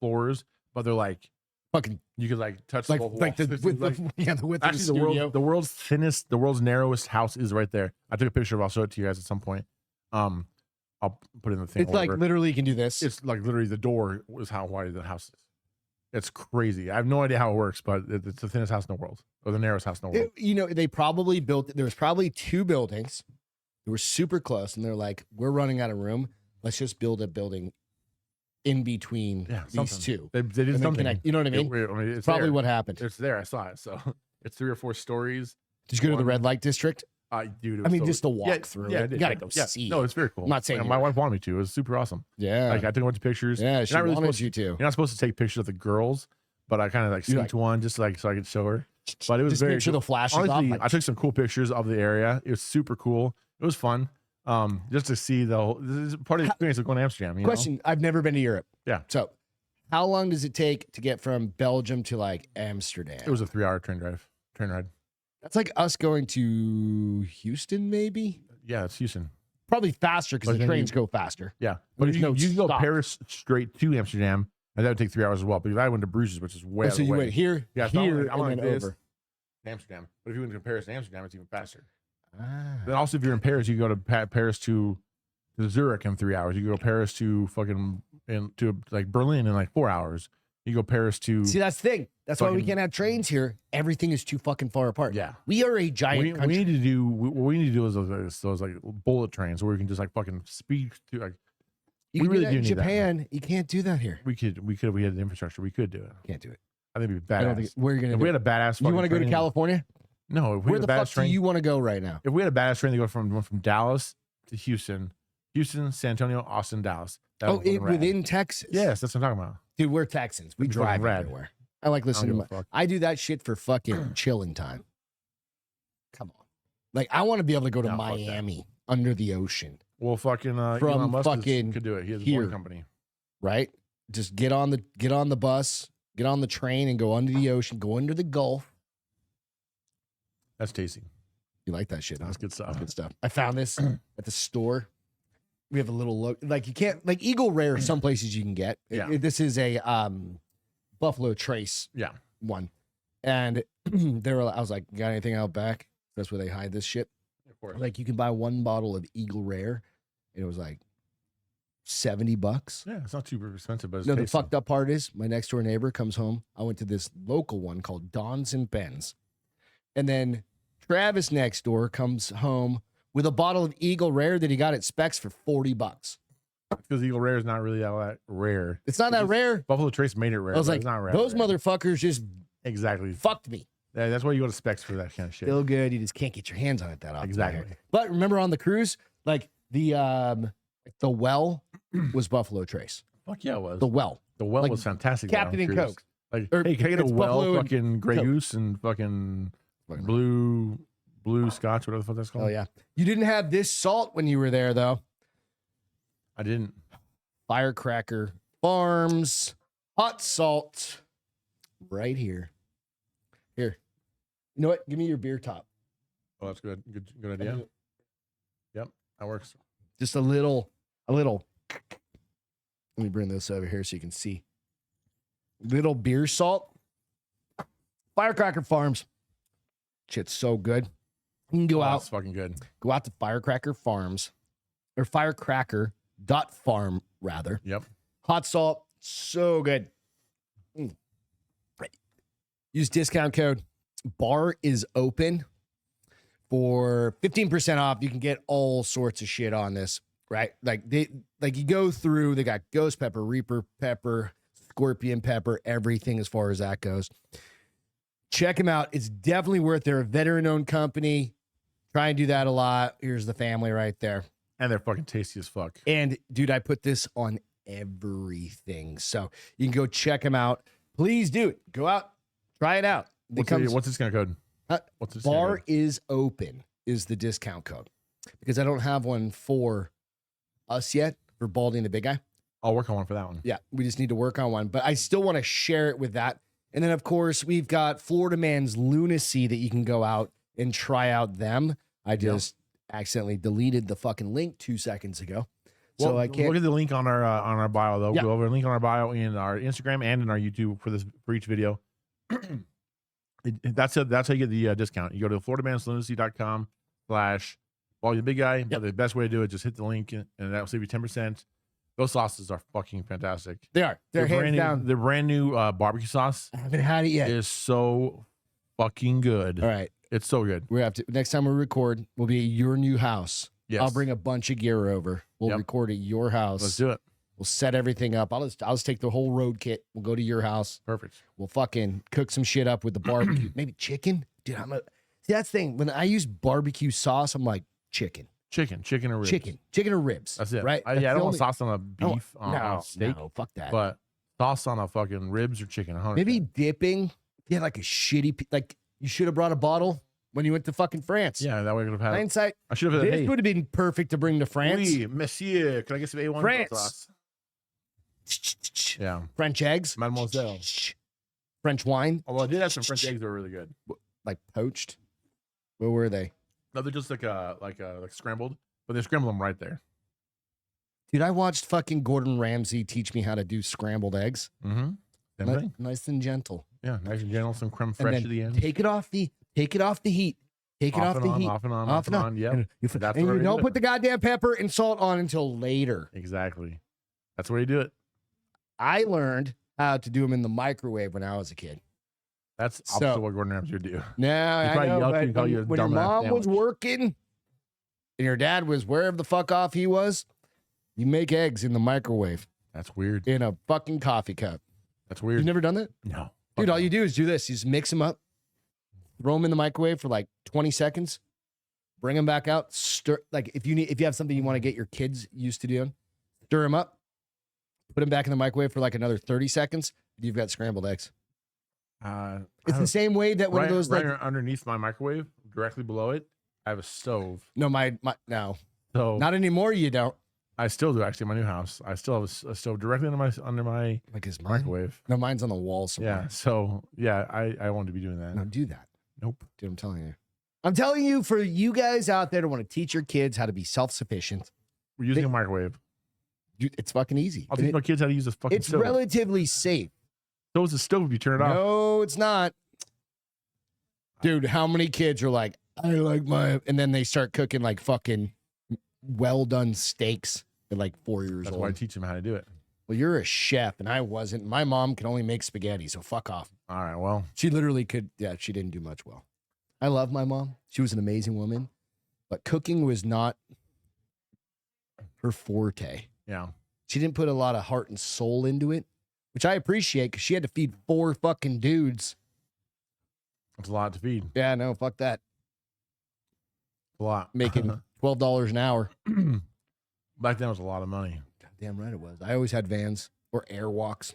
floors, but they're like Fucking you could like touch like both like the walls. with Like- the yeah the width of the Actually, studio. the world's thinnest, the world's narrowest house is right there. I took a picture of it. I'll show it to you guys at some point. I'll put it in the thing. It's like literally you can do this. it's like literally the door is how wide the house is. It's crazy. I have no idea how it works, but it's the thinnest house in the world, or the narrowest house in the world. You know, they probably built. There was probably 2 buildings. They were super close, and they're like, "We're running out of room. Let's just build a building in between Yeah, these something. 2." They did And then something. connect. You know what I mean? It's Probably there. what happened. It's there. I saw it. So it's 3 or 4 stories. Did you go to the one- red light district? Dude, it I was mean, so- just to walk yeah, through. Yeah, I it. You did. gotta go Yeah. see. No, it's very cool. I'm not saying And you my were. wife wanted me to. It was super awesome. Yeah, Like I took a bunch of pictures. yeah. She You're not really wanted supposed you to. You're not supposed to take pictures of the girls, but I kind of like You're sneaked one just like so I could show her. But it was Just very make sure cool. the flash is off. Honestly, Like, I took some cool pictures of the area. It was super cool. It was fun. Just to see the whole, this is part of the experience of going to Amsterdam. You Question: I've never been to Europe. Yeah. So, how long does it take to get from Belgium to like Amsterdam? It was a 3-hour train ride. That's like us going to Houston, maybe. Yeah, it's Houston. Probably faster because But the then trains go faster. Yeah, but There's you, no you can go stop. Paris straight to Amsterdam, and that would take 3 hours as well. But if I went to Bruges, which is way out So of the you way, went here, yeah, so here, I'm like and then this, over. Amsterdam. But if you went to Paris to Amsterdam, it's even faster. Ah. Then also, if you're in Paris, you go to Paris to Zurich in 3 hours. You go Paris to like Berlin in like 4 hours. You go Paris to See, that's the thing. That's why we fucking- can't have trains here. Everything is too fucking far apart. yeah. We are a giant We country. need to do what we need to do is those like bullet trains where we can just like fucking speed through. Like You we can really do that do in need that. Japan. You can't do that here. we had the infrastructure. We could do it. Can't do it. I think it'd be I don't badass. think. Where are you gonna If do we it? had a badass, You want to go to train- California? No, if we Where had the a badass fuck train, do you want to go right now? if we had a badass train to go from Dallas to Houston, San Antonio, Austin, Dallas. That Oh, would be fucking rad. within Texas. Yes, that's what I'm talking about. Dude, we're Texans. We That'd be fucking drive rad. everywhere. I like listening to give a fuck. I do that shit for fucking chilling time. Come on. Like, I want to be able to go to No, fuck that. Miami under the ocean, Well, fucking From Elon Musk fucking could do it. He has a here. boring company. right? Just get on the bus, get on the train, and go under the ocean, go under the Gulf. That's tasty. You like that shit? Huh? That's good stuff. Good stuff. I found this at the store. We have a little look. Like, you can't, like, Eagle Rare, some places you can get. Yeah. This is a Buffalo Trace Yeah. one. And I was like, got anything out back? That's where they hide this shit. Of course. Like, you can buy one bottle of Eagle Rare, and it was like $70. Yeah, it's not too expensive, but it's No, the tasty. fucked up part is my next door neighbor comes home. I went to this local one called Don's and Ben's. And then Travis next door comes home with a bottle of Eagle Rare that he got at Specs for $40. Because Eagle Rare is not really that rare. It's not that rare. Buffalo Trace made it rare. I was but like, it's not rare. those motherfuckers just Exactly. fucked me. Yeah, that's why you go to Specs for that kind of shit. Still good. You just can't get your hands on it that often. Exactly. But remember on the cruise, like the well was Buffalo Trace. Fuck yeah, it was. The well. The well like was fantastic. Captain on and cruise. Coke. Like, Or hey, can I get a it's well, Buffalo and fucking Grey Coke. Goose and fucking blue Scotch, whatever the fuck that's called? Oh yeah. You didn't have this salt when you were there though. I didn't. Firecracker Farms hot salt right here. Here. You know what? Give me your beer top. Oh, that's good. Good idea. Yep, that works. Just a little. Let me bring this over here so you can see. Little beer salt. Firecracker Farms. Shit's so good. You can go That's out, fucking good. go out to Firecracker Farms or firecracker.farm rather. Yep. Hot salt, so good. Right. Use discount code bar is open for 15% off. You can get all sorts of shit on this, right? Like you go through, they got ghost pepper, reaper pepper, scorpion pepper, everything as far as that goes. Check them out. It's definitely worth it. They're a veteran-owned company. Try and do that a lot. Here's the family right there. And they're fucking tasty as fuck. And dude, I put this on everything. So you can go check them out. Please do it. Go out, try it out. What's this kind of code? What's this? Bar is open is the discount code because I don't have one for us yet for Baldy and the Big Guy. I'll work on one for that one. Yeah, we just need to work on one, but I still want to share it with that. And then of course we've got Florida Man's Lunacy that you can go out and try out them. I just accidentally deleted the fucking link 2 seconds ago. So I can't look at the link on our bio though. Yeah. Go over and link on our bio in our Instagram and in our YouTube for each video. That's how you get the discount. You go to FloridaMansLunacy.com/BaldyTheBigGuy. Yep. The best way to do it, just hit the link and that'll save you 10%. Those sauces are fucking fantastic. They are. They're hands brand down. new, the brand new barbecue sauce I haven't had it yet. is so fucking good. All right. It's so good. We have to next time we record will be at your new house. Yes. I'll bring a bunch of gear over. We'll Yep. record at your house. Let's do it. We'll set everything up. I'll just take the whole road kit. We'll go to your house. Perfect. We'll fucking cook some shit up with the barbecue. Maybe chicken. Dude, see that's the thing. When I use barbecue sauce, I'm like chicken Chicken or ribs. chicken or ribs. That's it. Right? I That's don't the want only- sauce on a beef on a steak, No, fuck that. but sauce on a fucking ribs or chicken. 100%. Maybe dipping. Yeah, like a shitty. Like you should have brought a bottle. when you went to fucking France. Yeah, that way I could have had. Hindsight. I should have had. This Hey, would have been perfect to bring to France. oui, monsieur, can I get some A1 France. sauce? Yeah, French eggs. mademoiselle. French wine. Although I did have some French eggs that were really good. Like poached. Where were they? No, they're just like scrambled, but they scramble them right there. Dude, I watched fucking Gordon Ramsay teach me how to do scrambled eggs. Mm-hmm. Same thing. Nice and gentle. Yeah, nice and gentle, some creme And fraiche then at the end. take it off the heat. Take it off the heat. Off and on, Off and on. Yep. And you That's where we don't do put it. the goddamn pepper and salt on until later. Exactly. That's where you do it. I learned how to do them in the microwave when I was a kid. That's So- opposite what Gordon Ramsay would do. No, I probably know, yelled at you but and called you a when your dumbass mom was sandwich. working and your dad was wherever the fuck off he was, you make eggs in the microwave That's weird. in a fucking coffee cup. That's weird. You've never done that? No. Dude, Fuck all no. you do is do this. You just mix them up, throw them in the microwave for like 20 seconds, bring them back out, stir. Like if you have something you want to get your kids used to doing, stir them up, put them back in the microwave for like another 30 seconds. You've got scrambled eggs. It's the same way that one of those like underneath my microwave, directly below it, I have a stove. no, no, So not anymore. You don't. I still do actually in my new house. I still have a stove directly under my Like is mine? microwave. No, mine's on the wall somewhere. Yeah. So yeah, I want to be doing that. No, do that. Nope. Dude, I'm telling you. I'm telling you, for you guys out there to want to teach your kids how to be self-sufficient, We're using a microwave. it's fucking easy. I'll teach my kids how to use this fucking It's stove. relatively safe. So is the stove if you turn it off. No, it's not. Dude, how many kids are like, I like my, and then they start cooking like fucking well done steaks at like 4 years That's old. why I teach them how to do it. Well, you're a chef and I wasn't. My mom can only make spaghetti, so fuck off. All right. Well, She literally could, yeah, she didn't do much well. I love my mom. She was an amazing woman, but cooking was not her forte. yeah. She didn't put a lot of heart and soul into it, which I appreciate because she had to feed 4 fucking dudes. It's a lot to feed. Yeah, no, fuck that. A lot. Making $12 an hour. Back then was a lot of money. Damn right it was. I always had Vans or Airwalks.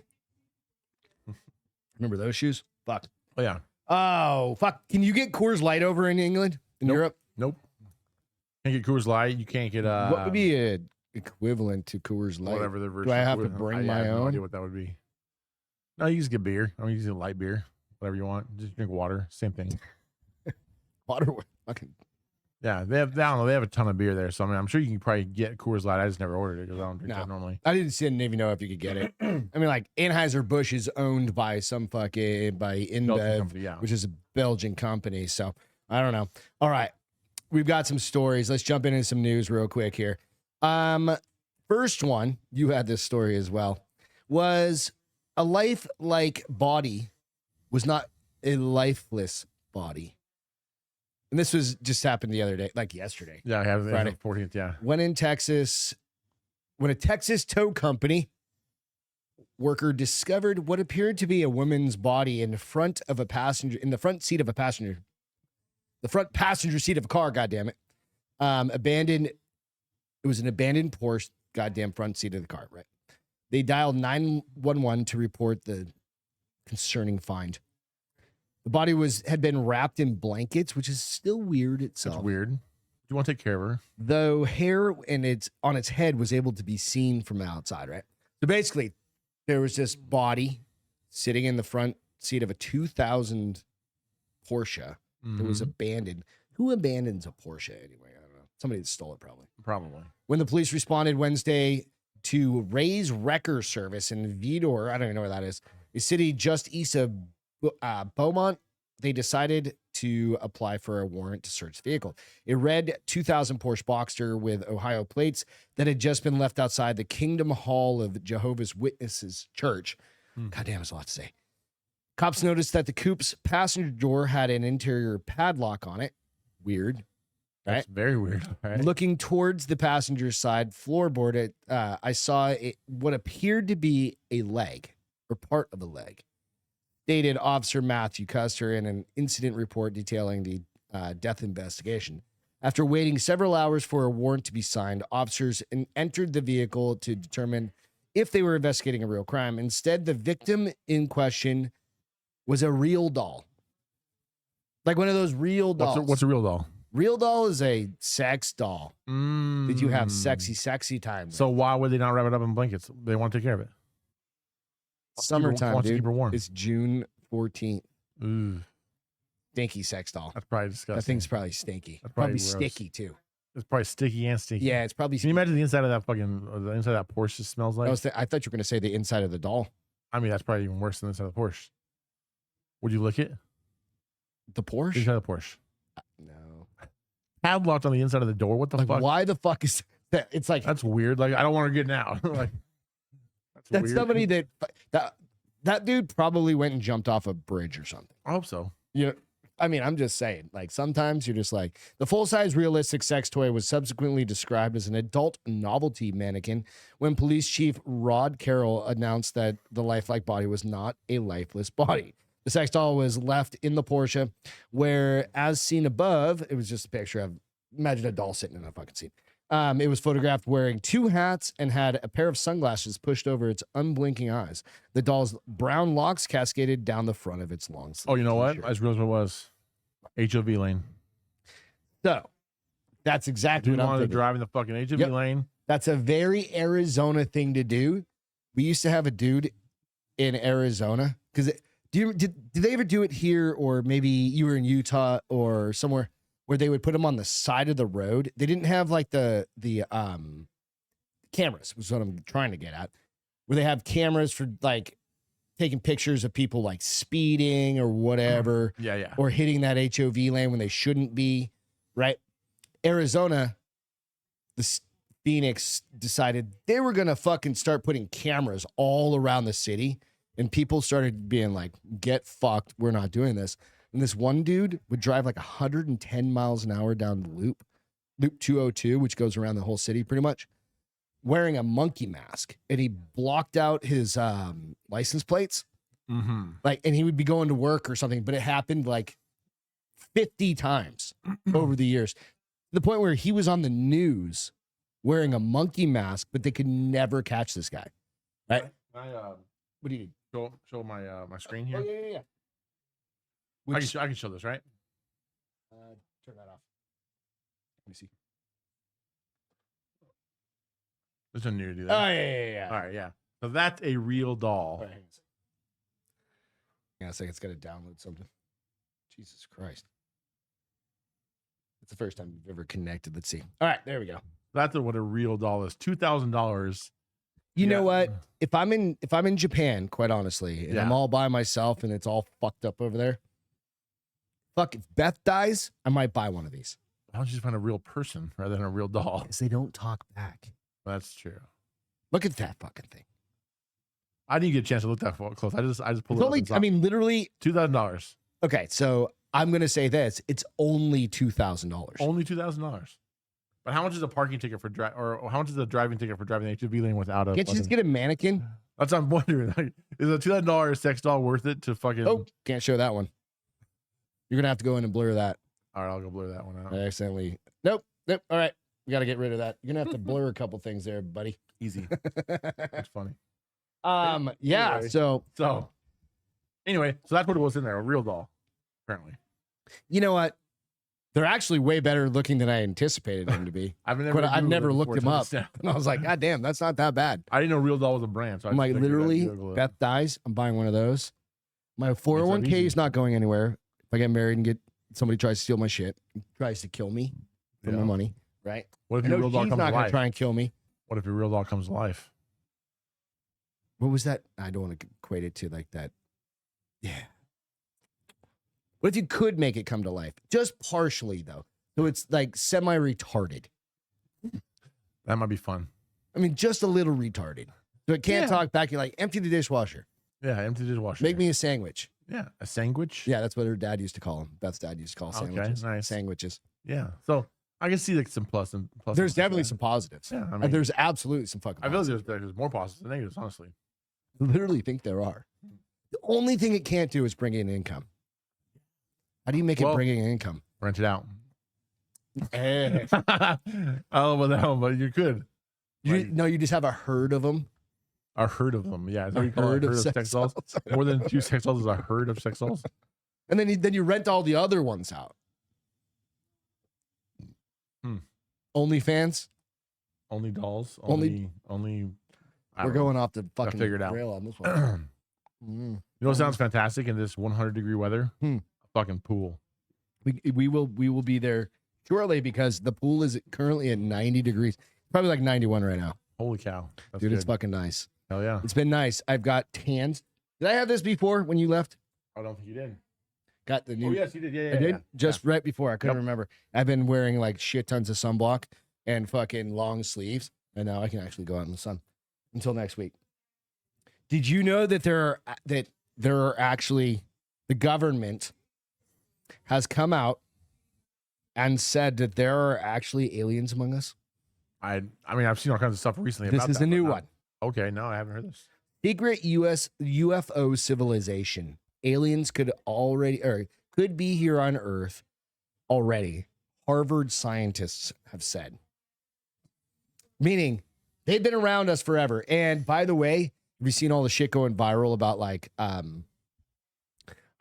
Remember those shoes? Fuck. Oh yeah. Oh, fuck. Can you get Coors Light over in England? In Nope. Europe? Nope. Can't get Coors Light. You can't get What would be a equivalent to Coors Light? whatever the version. Do I of have to Coors- bring I my have no own? idea what that would be. No, you just get beer. I mean, you just get light beer, whatever you want. Just drink water. Same thing. Water. Fucking. Yeah, they have. I don't know. They have a ton of beer there, so I mean, I'm sure you can probably get Coors Light. I just never ordered it because I don't drink No. that normally. I didn't even know if you could get it. I mean, like Anheuser-Busch is owned by some fucking by Belgian InBev, company, yeah. which is a Belgian company. So I don't know. All right, we've got some stories. Let's jump into some news real quick here. First one, you had this story as well, was a lifelike body was not a lifeless body. And this was just happened the other day, like yesterday. Yeah, I have Friday. it 14th. Yeah, When a Texas tow company worker discovered what appeared to be a woman's body in the front seat of a passenger seat of a car, goddammit. Abandoned. It was an abandoned Porsche, goddamn front seat of the car, right? They dialed 911 to report the concerning find. The body had been wrapped in blankets, which is still weird itself. it's weird. You want to take care of her? Though hair on its head was able to be seen from outside, right? So basically, there was this body sitting in the front seat of a 2000 Porsche that was Mhm. abandoned. Who abandons a Porsche anyway? I don't know. Somebody that stole it probably. Probably. When the police responded Wednesday to Ray's Wrecker Service in Vidor, I don't even know where that is, a city just east of Beaumont, they decided to apply for a warrant to search the vehicle. A red 2000 Porsche Boxster with Ohio plates that had just been left outside the Kingdom Hall of Jehovah's Witnesses Church. God damn, it's a lot to say. Cops noticed that the coupe's passenger door had an interior padlock on it. Weird. That's very weird. Right? Looking towards the passenger side floorboard, I saw what appeared to be a leg or part of a leg. Stated Officer Matthew Custer in an incident report detailing the death investigation. After waiting several hours for a warrant to be signed, officers entered the vehicle to determine if they were investigating a real crime. Instead, the victim in question was a real doll. Like one of those real dolls. What's a real doll? Real doll is a sex doll. Did you have sexy time? So why would they not wrap it up in blankets? They want to take care of it. Summertime, wants to dude. keep her warm. It's June 14th. Ooh. Stinky sex doll. That's probably disgusting. That thing's probably stinky. That's Probably gross. sticky too. It's probably sticky and stinky. Yeah, it's probably. Can you imagine the inside of that the inside of that Porsche smells like? I thought you were going to say the inside of the doll. I mean, that's probably even worse than the inside of the Porsche. Would you lick it? The Porsche? The inside of the Porsche. No. Padlocked on the inside of the door. What the fuck? Why the fuck is that? It's like that's weird. Like I don't want to get out. Like that's weird. somebody that dude probably went and jumped off a bridge or something. I hope so. Yeah. I mean, I'm just saying, like, sometimes you're just like, the full-size realistic sex toy was subsequently described as an adult novelty mannequin when police chief Rod Carroll announced that the lifelike body was not a lifeless body. The sex doll was left in the Porsche where, as seen above, it was just a picture of, imagine a doll sitting in a fucking seat. It was photographed wearing 2 hats and had a pair of sunglasses pushed over its unblinking eyes. The doll's brown locks cascaded down the front of its long sleeve. Oh, you know what? I just realized what it was. HOV lane. So, that's exactly Dude what I'm wanted to thinking. drive in the fucking HOV lane. That's a very Arizona thing to do. We used to have a dude in Arizona. Because did they ever do it here, or maybe you were in Utah or somewhere, where they would put them on the side of the road? They didn't have like the cameras, was what I'm trying to get at, where they have cameras for like taking pictures of people like speeding or whatever. Yeah. Or hitting that HOV lane when they shouldn't be, right? Arizona, the Phoenix decided they were going to fucking start putting cameras all around the city. And people started being like, get fucked. We're not doing this. And this one dude would drive like 110 miles an hour down the loop 202, which goes around the whole city pretty much, wearing a monkey mask. And he blocked out his license plates. Mm-hmm. Like, and he would be going to work or something, but it happened like 50 times over the years, to the point where he was on the news wearing a monkey mask, but they could never catch this guy. Right? What do you need? Show my my screen here. Oh, yeah. I can show this, right? Turn that off. Let me see. There's no need to do that. Oh, yeah. All right, yeah. So that's a real doll. All right, hang on a second. It's got to download something. Jesus Christ. It's the first time you've ever connected. Let's see. All right, there we go. That's what a real doll is. $2,000. You know what? If I'm in Japan, quite honestly, and I'm all by myself and it's all fucked up over there, fuck, if Beth dies, I might buy one of these. Why don't you just find a real person rather than a real doll? Because they don't talk back. That's true. Look at that fucking thing. I didn't get a chance to look that close. I just pulled It's it only, up. I mean, literally $2,000. Okay, so I'm gonna say this: it's only $2,000. Only $2,000. But how much is a parking ticket for or how much is a driving ticket for driving the HOV lane without a? Can't you just get a mannequin? That's what I'm wondering. Like, is a $2,000 sex doll worth it to fucking? Oh, can't show that one. You're gonna have to go in and blur that. All right, I'll go blur that one out. I accidentally. Nope. All right, we got to get rid of that. You're gonna have to blur a couple things there, buddy. Easy. That's funny. Yeah. Anyway. So anyway, so that's what it was in there, a real doll, apparently. You know what? They're actually way better looking than I anticipated them to be. I've never looked them up. And I was like, God damn, that's not that bad. I didn't know Real Doll was a brand. So I'm like, literally, Beth dies, I'm buying one of those. My 401k is not going anywhere. If I get married and get somebody tries to steal my shit, tries to kill me for my money, right? What if I your know real doll she's comes not to gonna life? try and kill me. What if your real doll comes to life? What was that? I don't want to equate it to like that. Yeah. What if you could make it come to life? Just partially, though. So it's like semi-retarded. That might be fun. I mean, just a little retarded. So it can't talk back. You're like, empty the dishwasher. Yeah, empty the dishwasher. Make me a sandwich. Yeah, a sandwich? Yeah, that's what her dad used to call them. Beth's dad used to call sandwiches. Okay, nice. Sandwiches. Yeah. So I can see like some plus and plus. There's definitely some positives. Yeah, I mean, There's absolutely some fucking I feel positives. like there's more positives than negatives, honestly. I literally think there are. The only thing it can't do is bring in income. How do you make it bring in income? Rent it out. Eh. I don't know about that one, but you could. You just have a herd of them. A herd of them. Yeah. A herd of sex sex dolls. More than 2 sex dolls is a herd of sex dolls. And then you rent all the other ones out. OnlyFans? Only dolls? Only we're going off the fucking rail on this one. You know what sounds fantastic in this 100-degree weather? A fucking pool. We will be there shortly because the pool is currently at 90 degrees. Probably like 91 right now. Holy cow. That's dude, good. it's fucking nice. Hell yeah. It's been nice. I've got tans. Did I have this before when you left? I don't think you did. Got the new. Oh, yes, you did. Yeah, I did? Yeah. Just right before. I couldn't remember. I've been wearing like shit tons of sunblock and fucking long sleeves. And now I can actually go out in the sun until next week. Did you know that there are actually, the government has come out and said that there are actually aliens among us? I mean, I've seen all kinds of stuff recently This about is that. a new one. Okay, no, I haven't heard this. Secret US UFO civilization. Aliens could be here on Earth already. Harvard scientists have said. Meaning they've been around us forever. And by the way, have you seen all the shit going viral about like I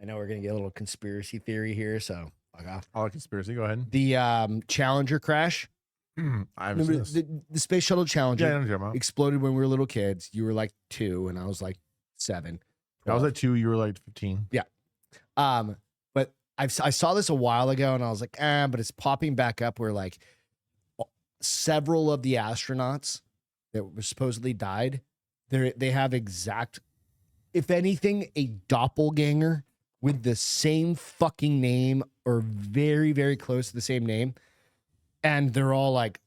know we're gonna get a little conspiracy theory here, so fuck off. All conspiracy, go ahead. The Challenger crash. I haven't seen this. The Space Shuttle Challenger Yeah, I know what you're talking about. exploded when we were little kids. You were like 2 and I was like 7. I was at 2, you were like 15. Yeah. But I saw this a while ago and I was like, but it's popping back up where like several of the astronauts that were supposedly died, they have exact, if anything, a doppelganger with the same fucking name or very, very close to the same name. And they're all like,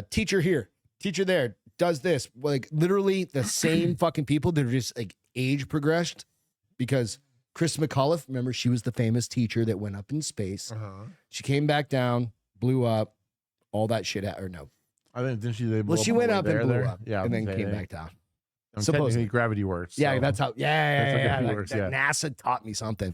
teacher here, teacher there, does this. Like literally the same fucking people that are just like age progressed because Chris McAuliffe, remember, she was the famous teacher that went up in space. She came back down, blew up, all that shit. Or no. I think, didn't she? They blew Well, she went up and blew there? up Yeah, and then came back down. Supposedly gravity works. Yeah, so that's how. that's how gravity Like, works, that NASA taught me something.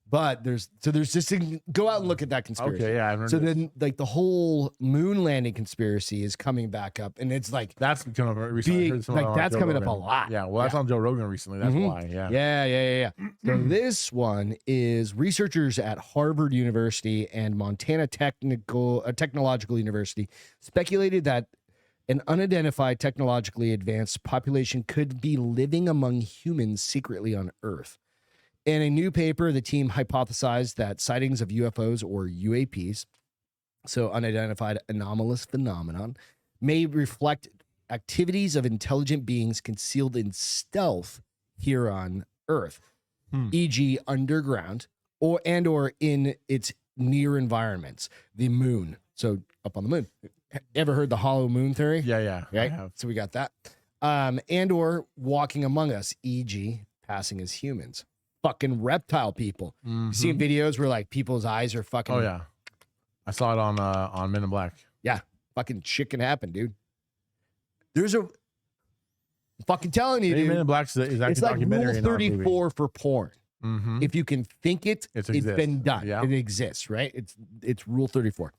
But there's just go out and look at that conspiracy. Okay, yeah, I've heard So this. then, like the whole moon landing conspiracy is coming back up, and it's like That's coming up recently. I heard some on that's Joe coming up Rogan. a lot. Yeah, well, that's on Joe Rogan recently. That's why. Yeah. Yeah. So this one is researchers at Harvard University and Montana Technological University speculated that an unidentified technologically advanced population could be living among humans secretly on Earth. In a new paper, the team hypothesized that sightings of UFOs or UAPs, so unidentified anomalous phenomenon, may reflect activities of intelligent beings concealed in stealth here on Earth, e.g., underground or in its near environments, the moon. So up on the moon. Ever heard the hollow moon theory? Yeah. Right? I have. So we got that. And or walking among us, e.g., passing as humans. Fucking reptile people. You seen videos where like people's eyes are fucking. Oh yeah, I saw it on Men in Black. Yeah, fucking shit can happen, dude. There's a. I'm fucking telling you, dude. Men in Black is actually It's like documentary. Rule 34 for porn. If you can think it, it's been done. Yeah. It exists, right? It's Rule 34.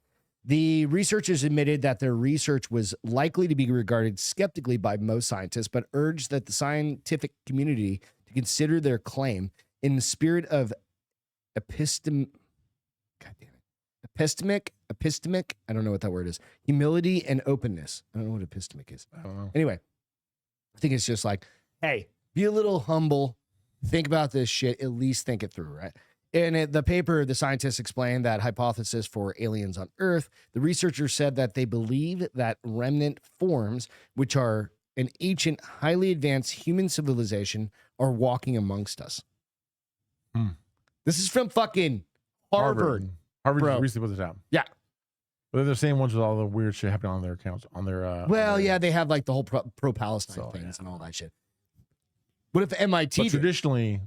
The researchers admitted that their research was likely to be regarded skeptically by most scientists, but urged that the scientific community to consider their claim in the spirit of epistemic, I don't know what that word is, humility and openness. I don't know what epistemic is. I don't know. Anyway, I think it's just like, hey, be a little humble, think about this shit, at least think it through, right? In the paper, the scientists explained that hypothesis for aliens on Earth. The researchers said that they believe that remnant forms, which are an ancient, highly advanced human civilization, are walking amongst us. This is from fucking Harvard. Harvard bro. just recently put this out. Yeah. But they're the same ones with all the weird shit happening on their accounts, on their. Yeah, they have like the whole pro-Palestine So, things and all that shit. What if MIT But traditionally,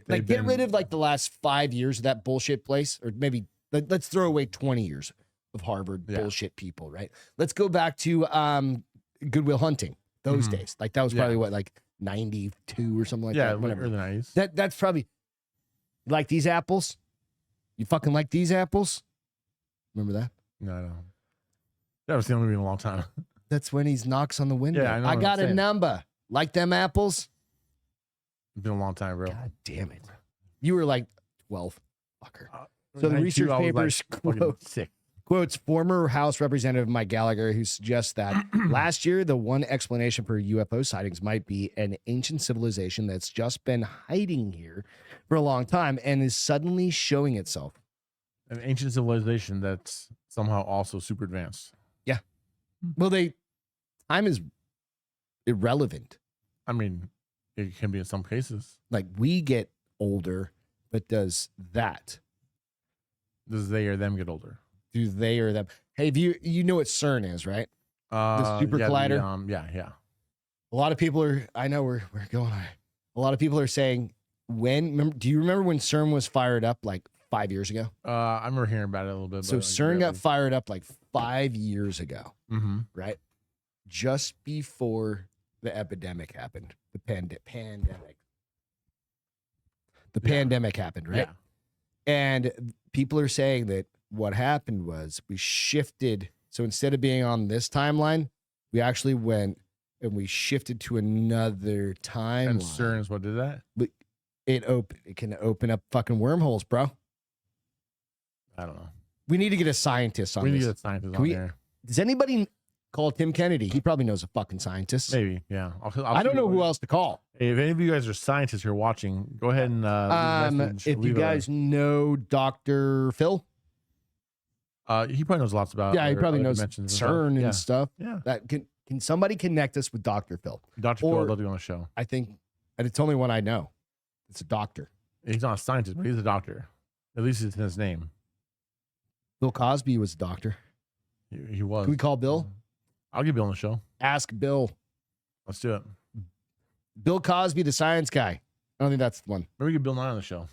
like get rid of like the last 5 years of that bullshit place, or maybe let's throw away 20 years of Harvard bullshit people, right? Let's go back to Goodwill Hunting those days. Like that was probably what, like 92 or something like that. Whatever. Early 90s. That's probably like these apples. You fucking like these apples? Remember that? No, I don't. That was the only movie in a long time. That's when he knocks on the window. Yeah, I know I what got I'm a saying. number. Like them apples? It's been a long time, bro. God damn it. You were like 12. Fucker. So the 92, research I was, papers like, fucking sick. quotes former House Representative Mike Gallagher, who suggests that last year, the one explanation for UFO sightings might be an ancient civilization that's just been hiding here for a long time and is suddenly showing itself. An ancient civilization that's somehow also super advanced. Yeah. Well, time is irrelevant. I mean, it can be in some cases. Like, we get older, but does that? Does they or them get older? Do they or them? Hey, if you know what CERN is, right? The super collider. Yeah. A lot of people are. I know we're going. A lot of people are saying do you remember when CERN was fired up like 5 years ago? I remember hearing about it a little bit. So but, CERN got fired up like 5 years ago, Mm-hmm. right? Just before the epidemic happened, the pandemic. The pandemic happened, right? Yeah. And people are saying that what happened was we shifted. So instead of being on this timeline, we actually went and we shifted to another timeline. And CERN is what did that? It can open up fucking wormholes, bro. I don't know. We need to get a scientist on We this. need to get a scientist on there. Does anybody call Tim Kennedy? He probably knows a fucking scientist. Maybe, yeah. I don't know who else to call. Hey, if any of you guys are scientists here watching, go ahead and if you guys know Dr. Phil, he probably knows lots about. he probably knows dimensions CERN and stuff. Yeah. That can somebody connect us with Dr. Phil? Dr. Phil, Or- they'll do on the show. I think, and it's only one I know. It's a doctor. He's not a scientist, but he's a doctor. At least it's in his name. Bill Cosby was a doctor. He was. Can we call Bill? I'll get Bill on the show. Ask Bill. Let's do it. Bill Cosby, the science guy. I don't think that's the one. Maybe we get Bill Nye on the show.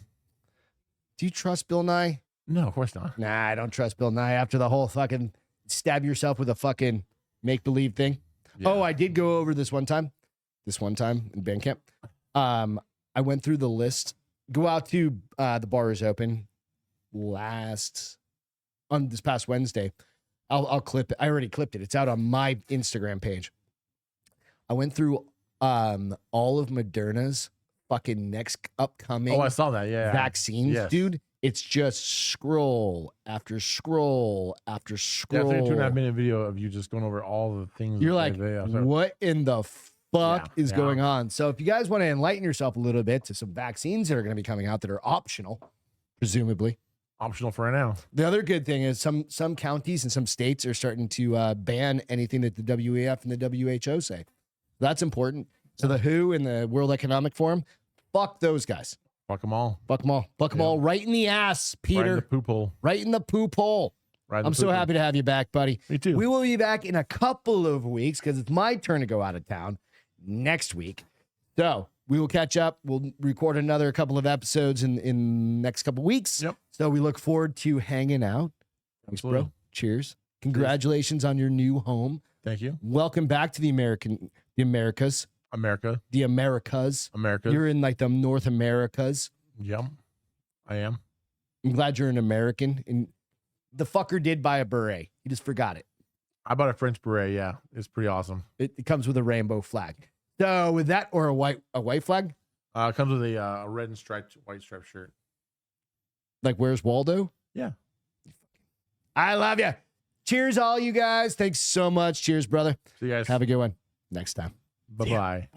Do you trust Bill Nye? No, of course not. Nah, I don't trust Bill Nye after the whole fucking stab yourself with a fucking make-believe thing. Yeah. Oh, I did go over this one time in band camp. I went through the list. Go out to the bar is open this past Wednesday. I'll clip it. I already clipped it. It's out on my Instagram page. I went through all of Moderna's fucking next upcoming Oh, I saw that. Yeah. vaccines, Yes. dude. It's just scroll after scroll after Yeah, scroll. it's like a 2.5-minute video of you just going over all the things. You're that like, what in the fuck is Yeah. going on? So if you guys want to enlighten yourself a little bit to some vaccines that are going to be coming out that are optional, presumably. Optional for right now. The other good thing is some counties and some states are starting to ban anything that the WEF and the WHO say. That's important. So the WHO and the World Economic Forum, fuck those guys. Fuck them all. Fuck them all. Fuck them all right in the ass, Peter. Right in the poop hole. Right in the poop hole. Right in I'm the so poop hole. happy to have you back, buddy. Me too. We will be back in a couple of weeks because it's my turn to go out of town next week. So we will catch up. We'll record another couple of episodes in next couple of weeks. Yep. So we look forward to hanging out. Thanks, bro. Absolutely. Cheers. Congratulations on your new home. Thank you. Welcome back to the Americas. America. The Americas. America. You're in like the North Americas. Yep. I am. I'm glad you're an American. And the fucker did buy a beret. He just forgot it. I bought a French beret. Yeah. It's pretty awesome. It comes with a rainbow flag. So with that, or a white flag, It comes with a red and striped, white striped shirt. like Where's Waldo? Yeah. I love you. Cheers, all you guys. Thanks so much. Cheers, brother. See you guys. Have a good one next time. Bye-bye.